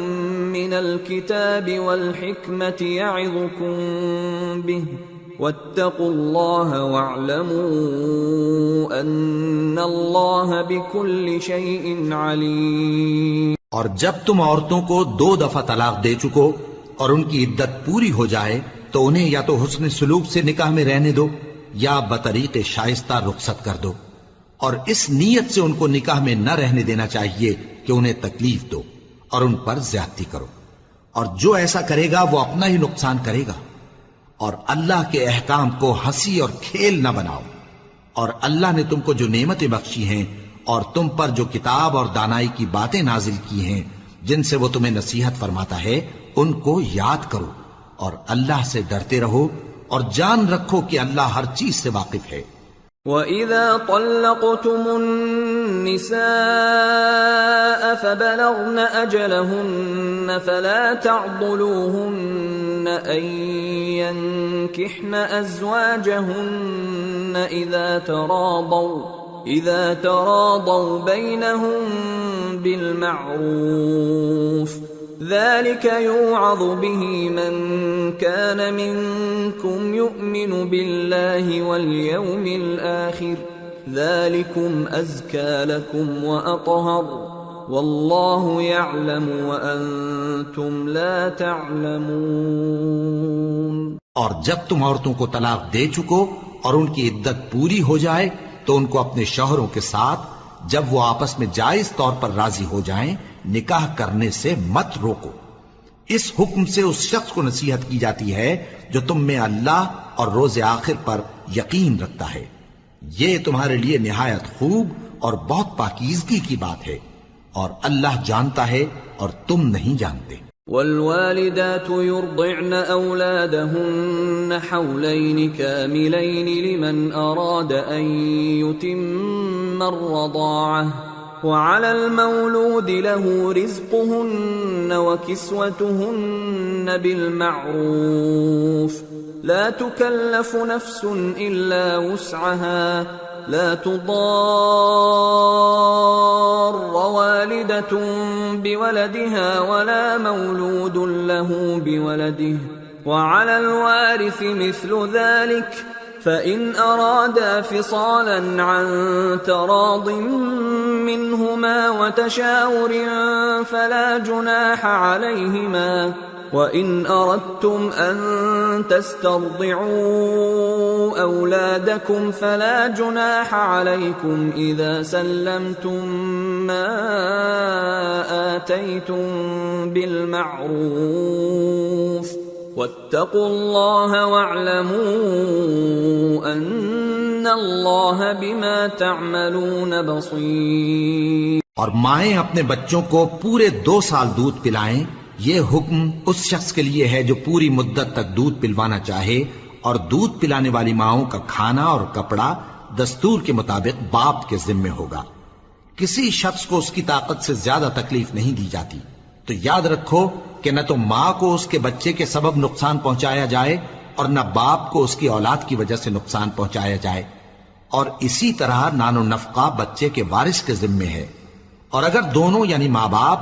مِنَ الْكِتَابِ وَالْحِكْمَةِ يَعِظُكُمْ بِهِ وَاتَّقُوا اللَّهَ وَاعْلَمُوا أَنَّ اللَّهَ بِكُلِّ شَيْءٍ عَلِيمٌ۔ اور جب تم عورتوں کو 2 دفعہ طلاق دے چکو اور ان کی عدت پوری ہو جائے تو انہیں یا تو حسن سلوک سے نکاح میں رہنے دو یا بطریق شائستہ رخصت کر دو، اور اس نیت سے ان کو نکاح میں نہ رہنے دینا چاہیے کہ انہیں تکلیف دو اور ان پر زیادتی کرو، اور جو ایسا کرے گا وہ اپنا ہی نقصان کرے گا۔ اور اللہ کے احکام کو ہنسی اور کھیل نہ بناؤ، اور اللہ نے تم کو جو نعمتیں بخشی ہیں اور تم پر جو کتاب اور دانائی کی باتیں نازل کی ہیں جن سے وہ تمہیں نصیحت فرماتا ہے ان کو یاد کرو، اور اللہ سے ڈرتے رہو اور جان رکھو کہ اللہ ہر چیز سے واقف ہے۔ وَإِذَا طَلَّقْتُمُ النِّسَاءَ فَبَلَغْنَ أَجَلَهُنَّ فَلَا تَعْضُلُوهُنَّ أَن يَنكِحْنَ أَزْوَاجَهُنَّ إِذَا تَرَاضَوْا بَيْنَهُم بِالْمَعْرُوفِ ذَلِكَ يُوعَظُ بِهِ مَن كَانَ مِنكُمْ يُؤْمِنُ بِاللَّهِ وَالْيَوْمِ الْآخِرِ ذَلِكُمْ أَزْكَى لَكُمْ وَأَطْهَرُ وَاللَّهُ يَعْلَمُ وَأَنْتُمْ لَا تَعْلَمُونَ۔ اور جب تم عورتوں کو طلاق دے چکو اور ان کی عدت پوری ہو جائے تو ان کو اپنے شوہروں کے ساتھ جب وہ آپس میں جائز طور پر راضی ہو جائیں نکاح کرنے سے مت روکو۔ اس حکم سے اس شخص کو نصیحت کی جاتی ہے جو تم میں اللہ اور روز آخر پر یقین رکھتا ہے، یہ تمہارے لیے نہایت خوب اور بہت پاکیزگی کی بات ہے، اور اللہ جانتا ہے اور تم نہیں جانتے۔ والوالدات يرضعن أولادهن حولين كاملين لمن أراد أن يتم الرضاعة وعلى المولود له رزقهن وكسوتهن بالمعروف لا تكلف نفس إلا وسعها لا تضار والدة بولدها ولا مولود له بولده وعلى الوارث مثل ذلك فإن أرادا فصالا عن تراض منهما وتشاور فلا جناح عليهما وَإِنْ أَرَدْتُمْ أَن تَسْتَرْضِعُوا أَوْلَادَكُمْ فَلَا جُنَاحَ عَلَيْكُمْ إِذَا سَلَّمْتُم مَّا آتَيْتُم بِالْمَعْرُوفِ وَاتَّقُوا اللَّهَ وَاعْلَمُوا أَنَّ اللَّهَ بِمَا تَعْمَلُونَ بَصِيرٌ۔ اور مائیں اپنے بچوں کو پورے 2 سال دودھ پلائیں، یہ حکم اس شخص کے لیے ہے جو پوری مدت تک دودھ پلوانا چاہے، اور دودھ پلانے والی ماؤں کا کھانا اور کپڑا دستور کے مطابق باپ کے ذمے ہوگا۔ کسی شخص کو اس کی طاقت سے زیادہ تکلیف نہیں دی جاتی، تو یاد رکھو کہ نہ تو ماں کو اس کے بچے کے سبب نقصان پہنچایا جائے اور نہ باپ کو اس کی اولاد کی وجہ سے نقصان پہنچایا جائے، اور اسی طرح نان و نفقہ بچے کے وارث کے ذمے ہے، اور اگر دونوں یعنی ماں باپ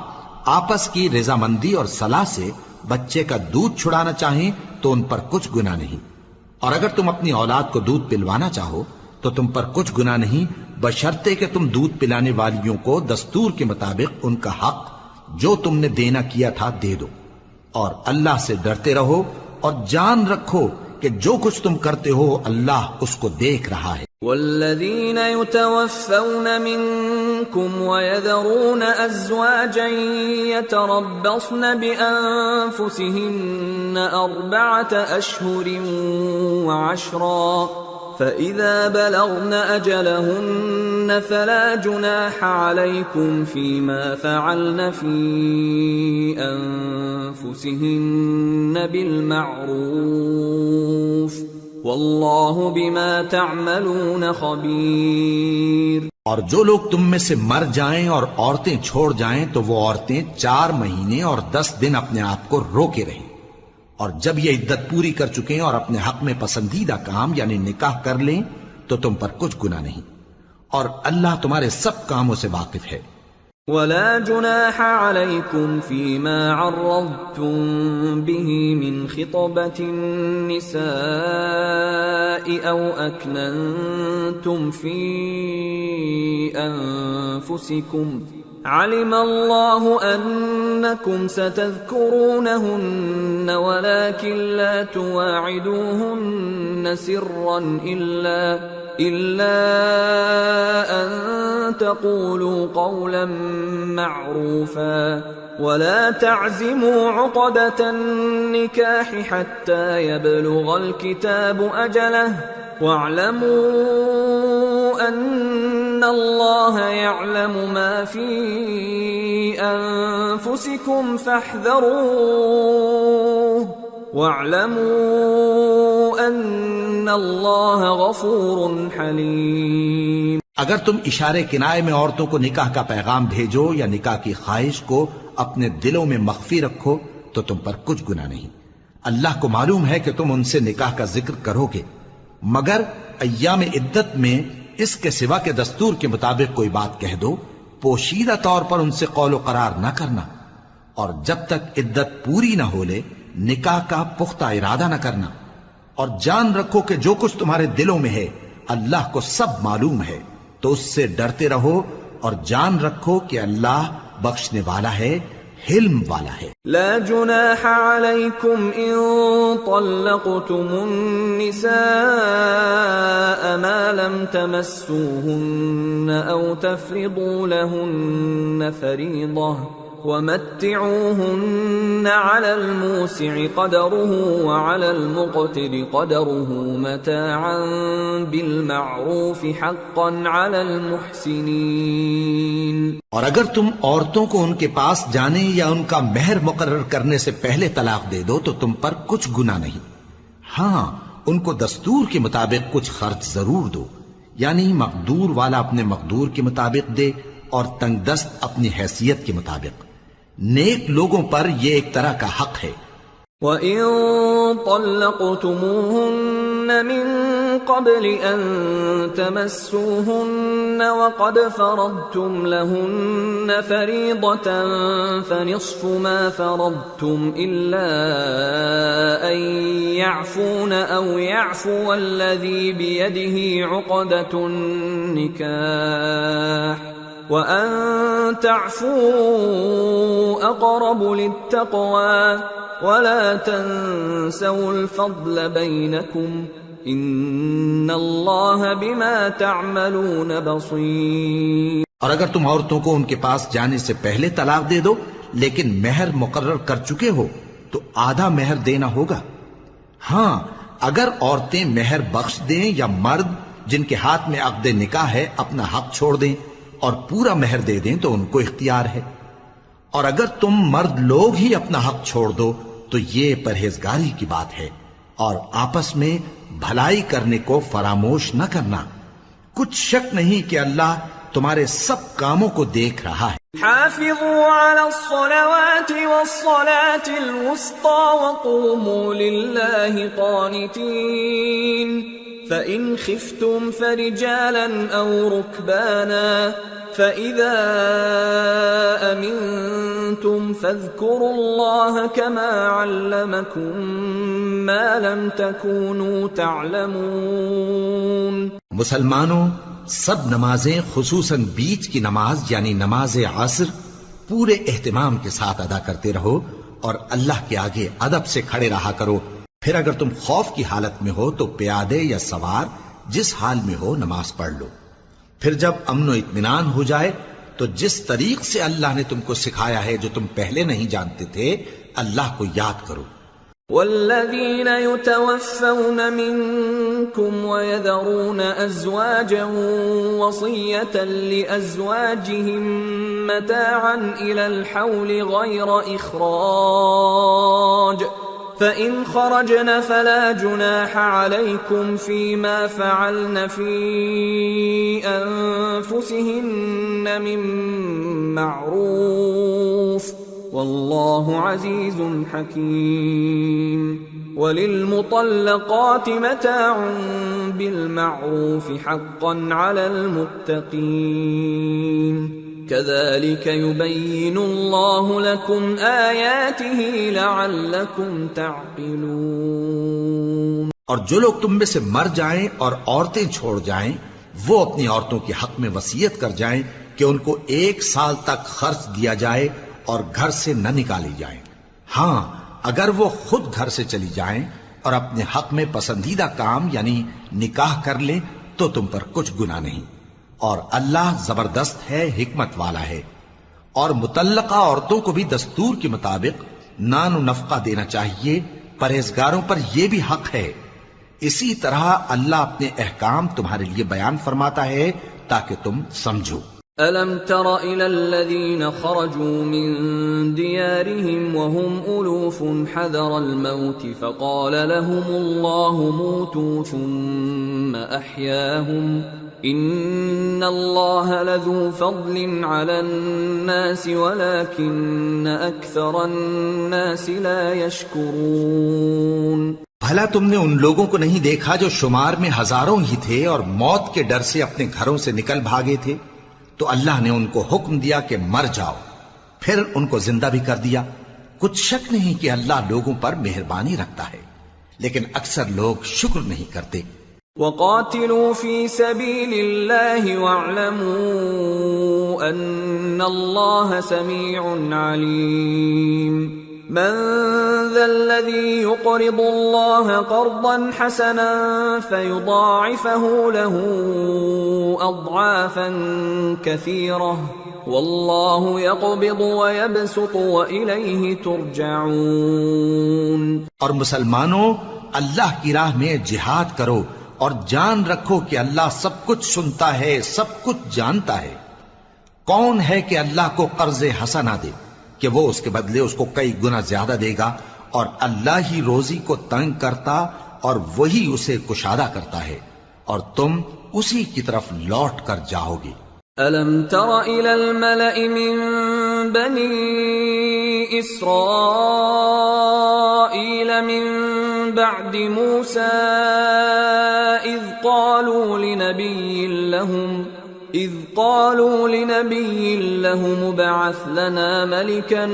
آپس کی رضامندی اور صلاح سے بچے کا دودھ چھڑانا چاہیں تو ان پر کچھ گناہ نہیں، اور اگر تم اپنی اولاد کو دودھ پلوانا چاہو تو تم پر کچھ گناہ نہیں، بشرطے کہ تم دودھ پلانے والیوں کو دستور کے مطابق ان کا حق جو تم نے دینا کیا تھا دے دو، اور اللہ سے ڈرتے رہو اور جان رکھو کہ جو کچھ تم کرتے ہو اللہ اس کو دیکھ رہا ہے۔ والذین یتوفون منکم ویذرون ازواجا یتربصن بانفسهن 4 اشہر وعشرا فإذا بلغن أجلهن فلا جناح عليكم فيما فعلن في أنفسهن بالمعروف والله بما تعملون خبير. اور جو لوگ تم میں سے مر جائیں اور عورتیں چھوڑ جائیں تو وہ عورتیں 4 مہینے اور 10 دن اپنے آپ کو روکے رہیں، اور جب یہ عدت پوری کر چکیں اور اپنے حق میں پسندیدہ کام یعنی نکاح کر لیں تو تم پر کچھ گناہ نہیں، اور اللہ تمہارے سب کاموں سے واقف ہے. ولا جناح عليكم فيما عرضتم به من خطبة النساء أو أكننتم في أنفسكم علم الله أنكم ستذكرونهن ولكن لا تواعدوهن سرا إلا أن تقولوا قولا معروفا ولا تعزموا عقدة النكاح حتى يبلغ الكتاب أجله واعلموا أن الله يعلم ما في أنفسكم فاحذروه واعلموا أن الله غفور حليم. اگر تم اشارے کنائے میں عورتوں کو نکاح کا پیغام بھیجو یا نکاح کی خواہش کو اپنے دلوں میں مخفی رکھو تو تم پر کچھ گناہ نہیں. اللہ کو معلوم ہے کہ تم ان سے نکاح کا ذکر کرو گے، مگر ایام عدت میں اس کے سوا کے دستور کے مطابق کوئی بات کہہ دو، پوشیدہ طور پر ان سے قول و قرار نہ کرنا، اور جب تک عدت پوری نہ ہو لے نکاح کا پختہ ارادہ نہ کرنا، اور جان رکھو کہ جو کچھ تمہارے دلوں میں ہے اللہ کو سب معلوم ہے، تو اس سے ڈرتے رہو اور جان رکھو کہ اللہ بخشنے والا ہے، حلم والا ہے. لا جناح عليكم إن طلقتم النساء ما لم تمسوهن أو تفرضوا لهن فريضة ومتعوهن على الموسع قدره وعلى المقتر قدره متاعا بالمعروف حقا على المحسنين. اور اگر تم عورتوں کو ان کے پاس جانے یا ان کا مہر مقرر کرنے سے پہلے طلاق دے دو تو تم پر کچھ گناہ نہیں. ہاں ان کو دستور کے مطابق کچھ خرچ ضرور دو، یعنی مقدور والا اپنے مقدور کے مطابق دے اور تنگ دست اپنی حیثیت کے مطابق. نیک لوگوں پر یہ ایک طرح کا حق ہے. وَإِن طَلَّقْتُمُوهُنَّ مِن قَبْلِ أَن تَمَسُّوهُنَّ وَقَدْ فَرَضْتُمْ لَهُنَّ فَرِيضَةً فَنِصْفُ مَا فَرَضْتُمْ إِلَّا أَن يَعْفُونَ أَوْ يَعْفُوَ الَّذِي بِيَدِهِ عُقْدَةُ النِّكَاحِ وَأَن تَعْفُوا أَقْرَبُ لِلتَّقْوَى وَلَا تَنسَوُا الْفَضْلَ بَيْنَكُمْ إِنَّ اللَّهَ بِمَا تَعْمَلُونَ بَصِيرٌ. اور اگر تم عورتوں کو ان کے پاس جانے سے پہلے طلاق دے دو لیکن مہر مقرر کر چکے ہو تو آدھا مہر دینا ہوگا. ہاں اگر عورتیں مہر بخش دیں یا مرد جن کے ہاتھ میں عقد نکاح ہے اپنا حق چھوڑ دیں اور پورا مہر دے دیں تو ان کو اختیار ہے. اور اگر تم مرد لوگ ہی اپنا حق چھوڑ دو تو یہ پرہیزگاری کی بات ہے، اور آپس میں بھلائی کرنے کو فراموش نہ کرنا. کچھ شک نہیں کہ اللہ تمہارے سب کاموں کو دیکھ رہا ہے. حافظوا على الصلوات والصلاة الوسطى وقوموا لله قانتين فإن خفتم فرجالا أو ركبانا فإذا أمنتم فاذكروا الله كما علمكم ما لم تكونوا تعلمون. مسلمانوں سب نمازیں خصوصاً بیچ کی نماز یعنی نماز عصر پورے اہتمام کے ساتھ ادا کرتے رہو اور اللہ کے آگے ادب سے کھڑے رہا کرو. پھر اگر تم خوف کی حالت میں ہو تو پیادے یا سوار جس حال میں ہو نماز پڑھ لو. پھر جب امن و اطمینان ہو جائے تو جس طریق سے اللہ نے تم کو سکھایا ہے جو تم پہلے نہیں جانتے تھے اللہ کو یاد کرو. والذين يتوفون منكم ويذرون أزواجا وصية لأزواجهم متاعا إلى الحول غير إخراج فإن خرجن فلا جناح عليكم فيما فعلن في أنفسهن من معروف والله عزيز حكيم وللمطلقات متاع بالمعروف حقا على المتقين كذلك يبين الله لكم آياته لعلكم تعقلون۔ اور جو لوگ تم میں سے مر جائیں اور عورتیں چھوڑ جائیں وہ اپنی عورتوں کے حق میں وصیت کر جائیں کہ ان کو 1 سال تک خرچ دیا جائے اور گھر سے نہ نکالی جائیں۔ ہاں اگر وہ خود گھر سے چلی جائیں اور اپنے حق میں پسندیدہ کام یعنی نکاح کر لیں تو تم پر کچھ گناہ نہیں، اور اللہ زبردست ہے، حکمت والا ہے۔ اور مطلقہ عورتوں کو بھی دستور کے مطابق نان و نفقہ دینا چاہیے، پرہیزگاروں پر یہ بھی حق ہے۔ اسی طرح اللہ اپنے احکام تمہارے لیے بیان فرماتا ہے تاکہ تم سمجھو۔ أَلَمْ تَرَ إِلَى الَّذِينَ خَرَجُوا مِن دِيَارِهِمْ وَهُمْ أُلُوفٌ حَذَرَ الْمَوْتِ فَقَالَ لَهُمُ اللَّهُ مُوتُوا ثُمَّ أَحْيَاهُمْ إِنَّ اللَّهَ لَذُو فَضْلٍ عَلَى النَّاسِ وَلَكِنَّ أَكْثَرَ النَّاسِ لَا يَشْكُرُونَ۔ بھلا تم نے ان لوگوں کو نہیں دیکھا جو شمار میں ہزاروں ہی تھے اور موت کے ڈر سے اپنے گھروں سے نکل بھاگے تھے؟ تو اللہ نے ان کو حکم دیا کہ مر جاؤ، پھر ان کو زندہ بھی کر دیا۔ کچھ شک نہیں کہ اللہ لوگوں پر مہربانی رکھتا ہے، لیکن اکثر لوگ شکر نہیں کرتے۔ وَقَاتِلُوا فِي سَبِيلِ اللَّهِ وَاعْلَمُوا أَنَّ اللَّهَ سَمِيعٌ عَلِيمٌ۔ من ذا الذي يقرض الله قرضا حسنا فيضاعفه له أضعافا كثيرة والله يقبض ويبسط وإليه ترجعون۔ اور مسلمانوں اللہ کی راہ میں جہاد کرو اور جان رکھو کہ اللہ سب کچھ سنتا ہے، سب کچھ جانتا ہے۔ کون ہے کہ اللہ کو قرض حسنہ دے کہ وہ اس کے بدلے اس کو کئی گنا زیادہ دے گا، اور اللہ ہی روزی کو تنگ کرتا اور وہی اسے کشادہ کرتا ہے، اور تم اسی کی طرف لوٹ کر جاؤ گے۔ أَلَمْ تَرَ إِلَى الْمَلَإِ مِن بَنِي إِسْرَائِيلَ مِن بَعْدِ مُوسَىٰ إِذْ قالوا لنبي لهم ابعث لنا ملكا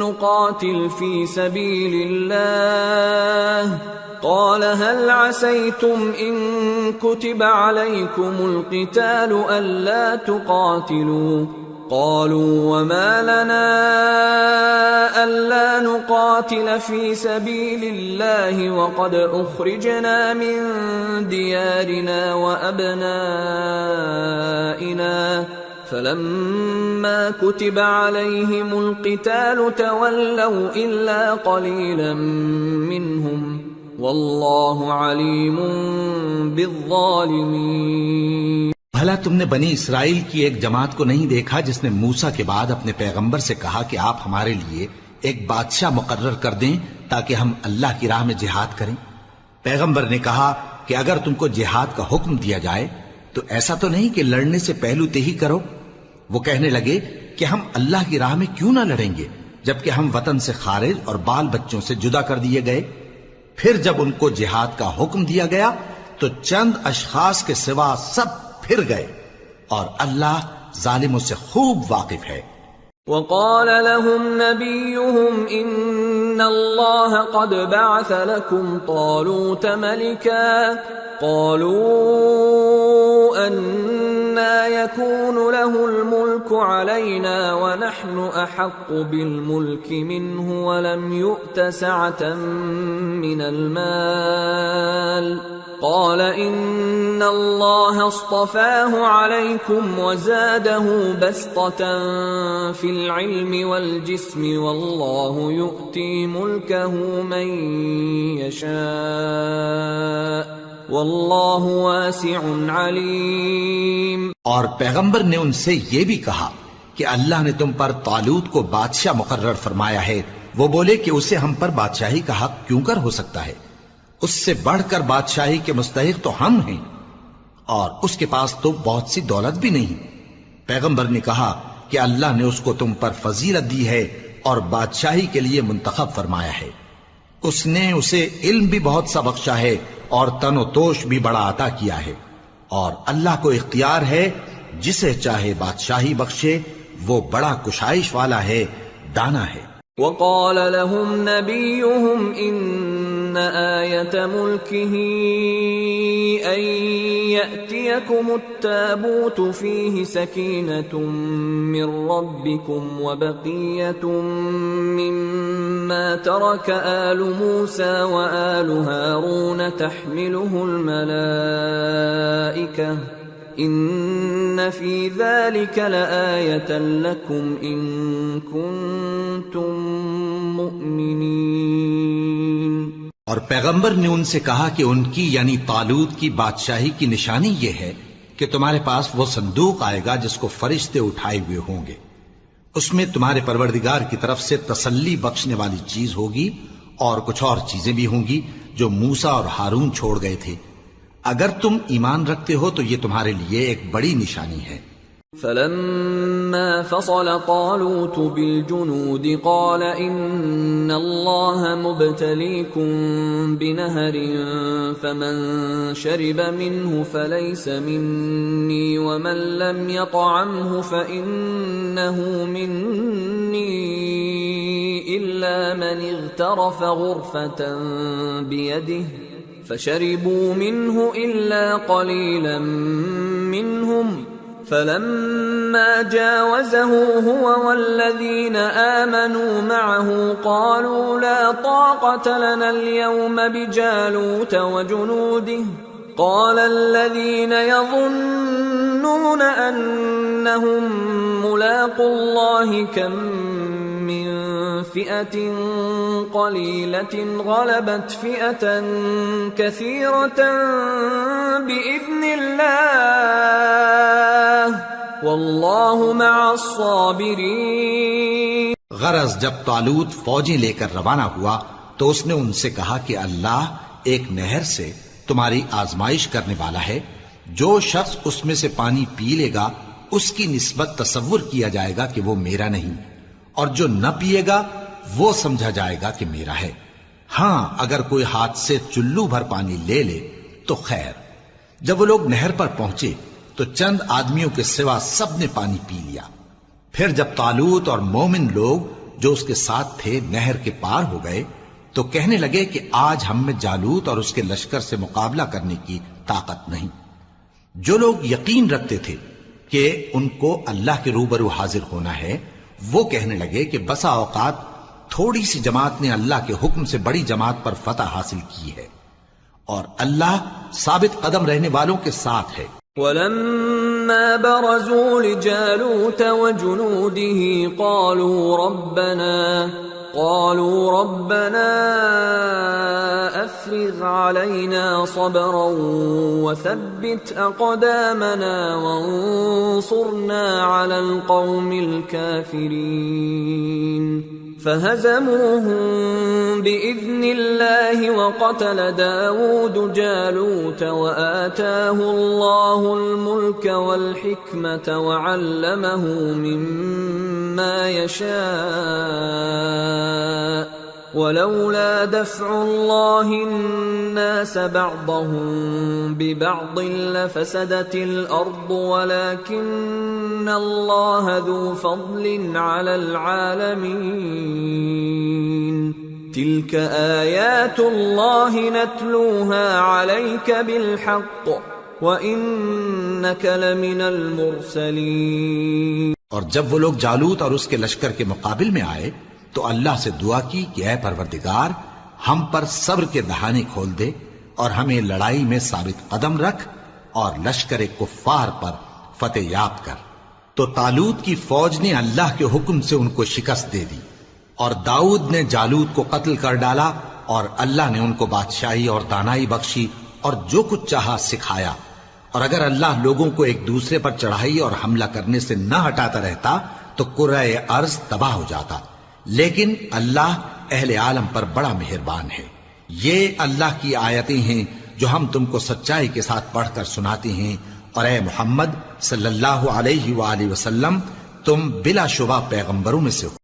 نقاتل في سبيل الله قال هل عسيتم إن كتب عليكم القتال ألا تقاتلوا قالوا وما لنا ألا نقاتل في سبيل الله وقد أخرجنا من ديارنا وأبنائنا فلما كتب عليهم القتال تولوا إلا قليلا منهم والله عليم بالظالمين۔ بھلا تم نے بنی اسرائیل کی ایک جماعت کو نہیں دیکھا جس نے موسیٰ کے بعد اپنے پیغمبر سے کہا کہ آپ ہمارے لیے ایک بادشاہ مقرر کر دیں تاکہ ہم اللہ کی راہ میں جہاد کریں؟ پیغمبر نے کہا کہ اگر تم کو جہاد کا حکم دیا جائے تو ایسا تو نہیں کہ لڑنے سے پہلو تہی کرو۔ وہ کہنے لگے کہ ہم اللہ کی راہ میں کیوں نہ لڑیں گے جبکہ ہم وطن سے خارج اور بال بچوں سے جدا کر دیے گئے۔ پھر جب ان کو جہاد کا حکم دیا گیا تو چند اشخاص کے سوا سب پھر گئے، اور اللہ ظالموں سے خوب واقف ہے۔ وقال لهم نبيهم إن الله قد بعث لكم طالوت ملكا قالوا أنى يكون له الملك علينا ونحن أحق بالملك منه ولم يؤت سعة من المال قال إن الله اصطفاه عليكم وزاده بسطة في العلم والجسم والله يؤتي ملكه من يشاء واللہ واسع علیم۔ اور پیغمبر نے ان سے یہ بھی کہا کہ اللہ نے تم پر طالوت کو بادشاہ مقرر فرمایا ہے۔ وہ بولے کہ اسے ہم پر بادشاہی کا حق کیوں کر ہو سکتا ہے؟ اس سے بڑھ کر بادشاہی کے مستحق تو ہم ہیں، اور اس کے پاس تو بہت سی دولت بھی نہیں۔ پیغمبر نے کہا کہ اللہ نے اس کو تم پر فضیلت دی ہے اور بادشاہی کے لیے منتخب فرمایا ہے۔ اس نے اسے علم بھی بہت سا بخشا ہے اور تن و توش بھی بڑا عطا کیا ہے، اور اللہ کو اختیار ہے جسے چاہے بادشاہی بخشے، وہ بڑا کشائش والا ہے، دانا ہے۔ وقال لهم نبيهم إن آية ملكه أن يأتيكم التابوت فيه سكينة من ربكم وبقية مما ترك آل موسى وآل هارون تحمله الملائكة ان فی ذلک لآیۃ لکم ان کنتم مؤمنین۔ اور پیغمبر نے ان سے کہا کہ ان کی یعنی طالوت کی بادشاہی کی نشانی یہ ہے کہ تمہارے پاس وہ صندوق آئے گا جس کو فرشتے اٹھائے ہوئے ہوں گے، اس میں تمہارے پروردگار کی طرف سے تسلی بخشنے والی چیز ہوگی اور کچھ اور چیزیں بھی ہوں گی جو موسیٰ اور ہارون چھوڑ گئے تھے۔ اگر تم ایمان رکھتے ہو تو یہ تمہارے لیے ایک بڑی نشانی ہے۔ فلما فصل طالوت بالجنود قال ان اللہ مبتلیکم بنہر فمن شرب منه فلیس منی ومن لم يطعمه فإنه منی الا من اغترف غرفة بیده فشربوا منه إلا قليلا منهم فلما جاوزه هو والذين آمنوا معه قالوا لا طاقة لنا اليوم بجالوت وجنوده قال الذين يظنون أنهم ملاقو الله كم من فئة قليلة غلبت فئة كثيرة بإذن الله والله مع الصابرين۔ غرض جب طالوت فوجیں لے کر روانہ ہوا تو اس نے ان سے کہا کہ اللہ ایک نہر سے تمہاری آزمائش کرنے والا ہے، جو شخص اس میں سے پانی پی لے گا اس کی نسبت تصور کیا جائے گا کہ وہ میرا نہیں، اور جو نہ پیے گا وہ سمجھا جائے گا کہ میرا ہے۔ ہاں اگر کوئی ہاتھ سے چلو بھر پانی لے لے تو خیر۔ جب وہ لوگ نہر پر پہنچے تو چند آدمیوں کے سوا سب نے پانی پی لیا۔ پھر جب طالوت اور مومن لوگ جو اس کے ساتھ تھے نہر کے پار ہو گئے تو کہنے لگے کہ آج ہم میں جالوت اور اس کے لشکر سے مقابلہ کرنے کی طاقت نہیں۔ جو لوگ یقین رکھتے تھے کہ ان کو اللہ کے روبرو حاضر ہونا ہے، وہ کہنے لگے کہ بسا اوقات تھوڑی سی جماعت نے اللہ کے حکم سے بڑی جماعت پر فتح حاصل کی ہے، اور اللہ ثابت قدم رہنے والوں کے ساتھ ہے۔ وَلَمَّا بَرَزُوا لِجَالُوتَ وَجُنُودِهِ قالوا ربنا افرغ علينا صبرا وثبت اقدامنا وانصرنا على القوم الكافرين فهزموهم باذن الله وقتل داود جالوت وآتاه الله الملك والحكمة وعلمه مما يشاء ولولا دفع الله الناس بعضهم ببعض لفسدت الأرض ولكن الله ذو فضل على العالمين تلك آيات الله نتلوها عليك بالحق وإنك لمن المرسلين۔ اور جب وہ لوگ جالوت اور اس کے لشکر کے مقابل میں آئے تو اللہ سے دعا کی کہ اے پروردگار ہم پر صبر کے دہانے کھول دے اور ہمیں لڑائی میں ثابت قدم رکھ اور لشکر کفار پر فتح یاب کر۔ تو طالوت کی فوج نے اللہ کے حکم سے ان کو شکست دے دی، اور داؤد نے جالوت کو قتل کر ڈالا، اور اللہ نے ان کو بادشاہی اور دانائی بخشی اور جو کچھ چاہا سکھایا۔ اور اگر اللہ لوگوں کو ایک دوسرے پر چڑھائی اور حملہ کرنے سے نہ ہٹاتا رہتا تو کرۂ ارض تباہ ہو جاتا، لیکن اللہ اہل عالم پر بڑا مہربان ہے۔ یہ اللہ کی آیتیں ہیں جو ہم تم کو سچائی کے ساتھ پڑھ کر سناتے ہیں، اور اے محمد صلی اللہ علیہ وآلہ وسلم تم بلا شبہ پیغمبروں میں سے ہو۔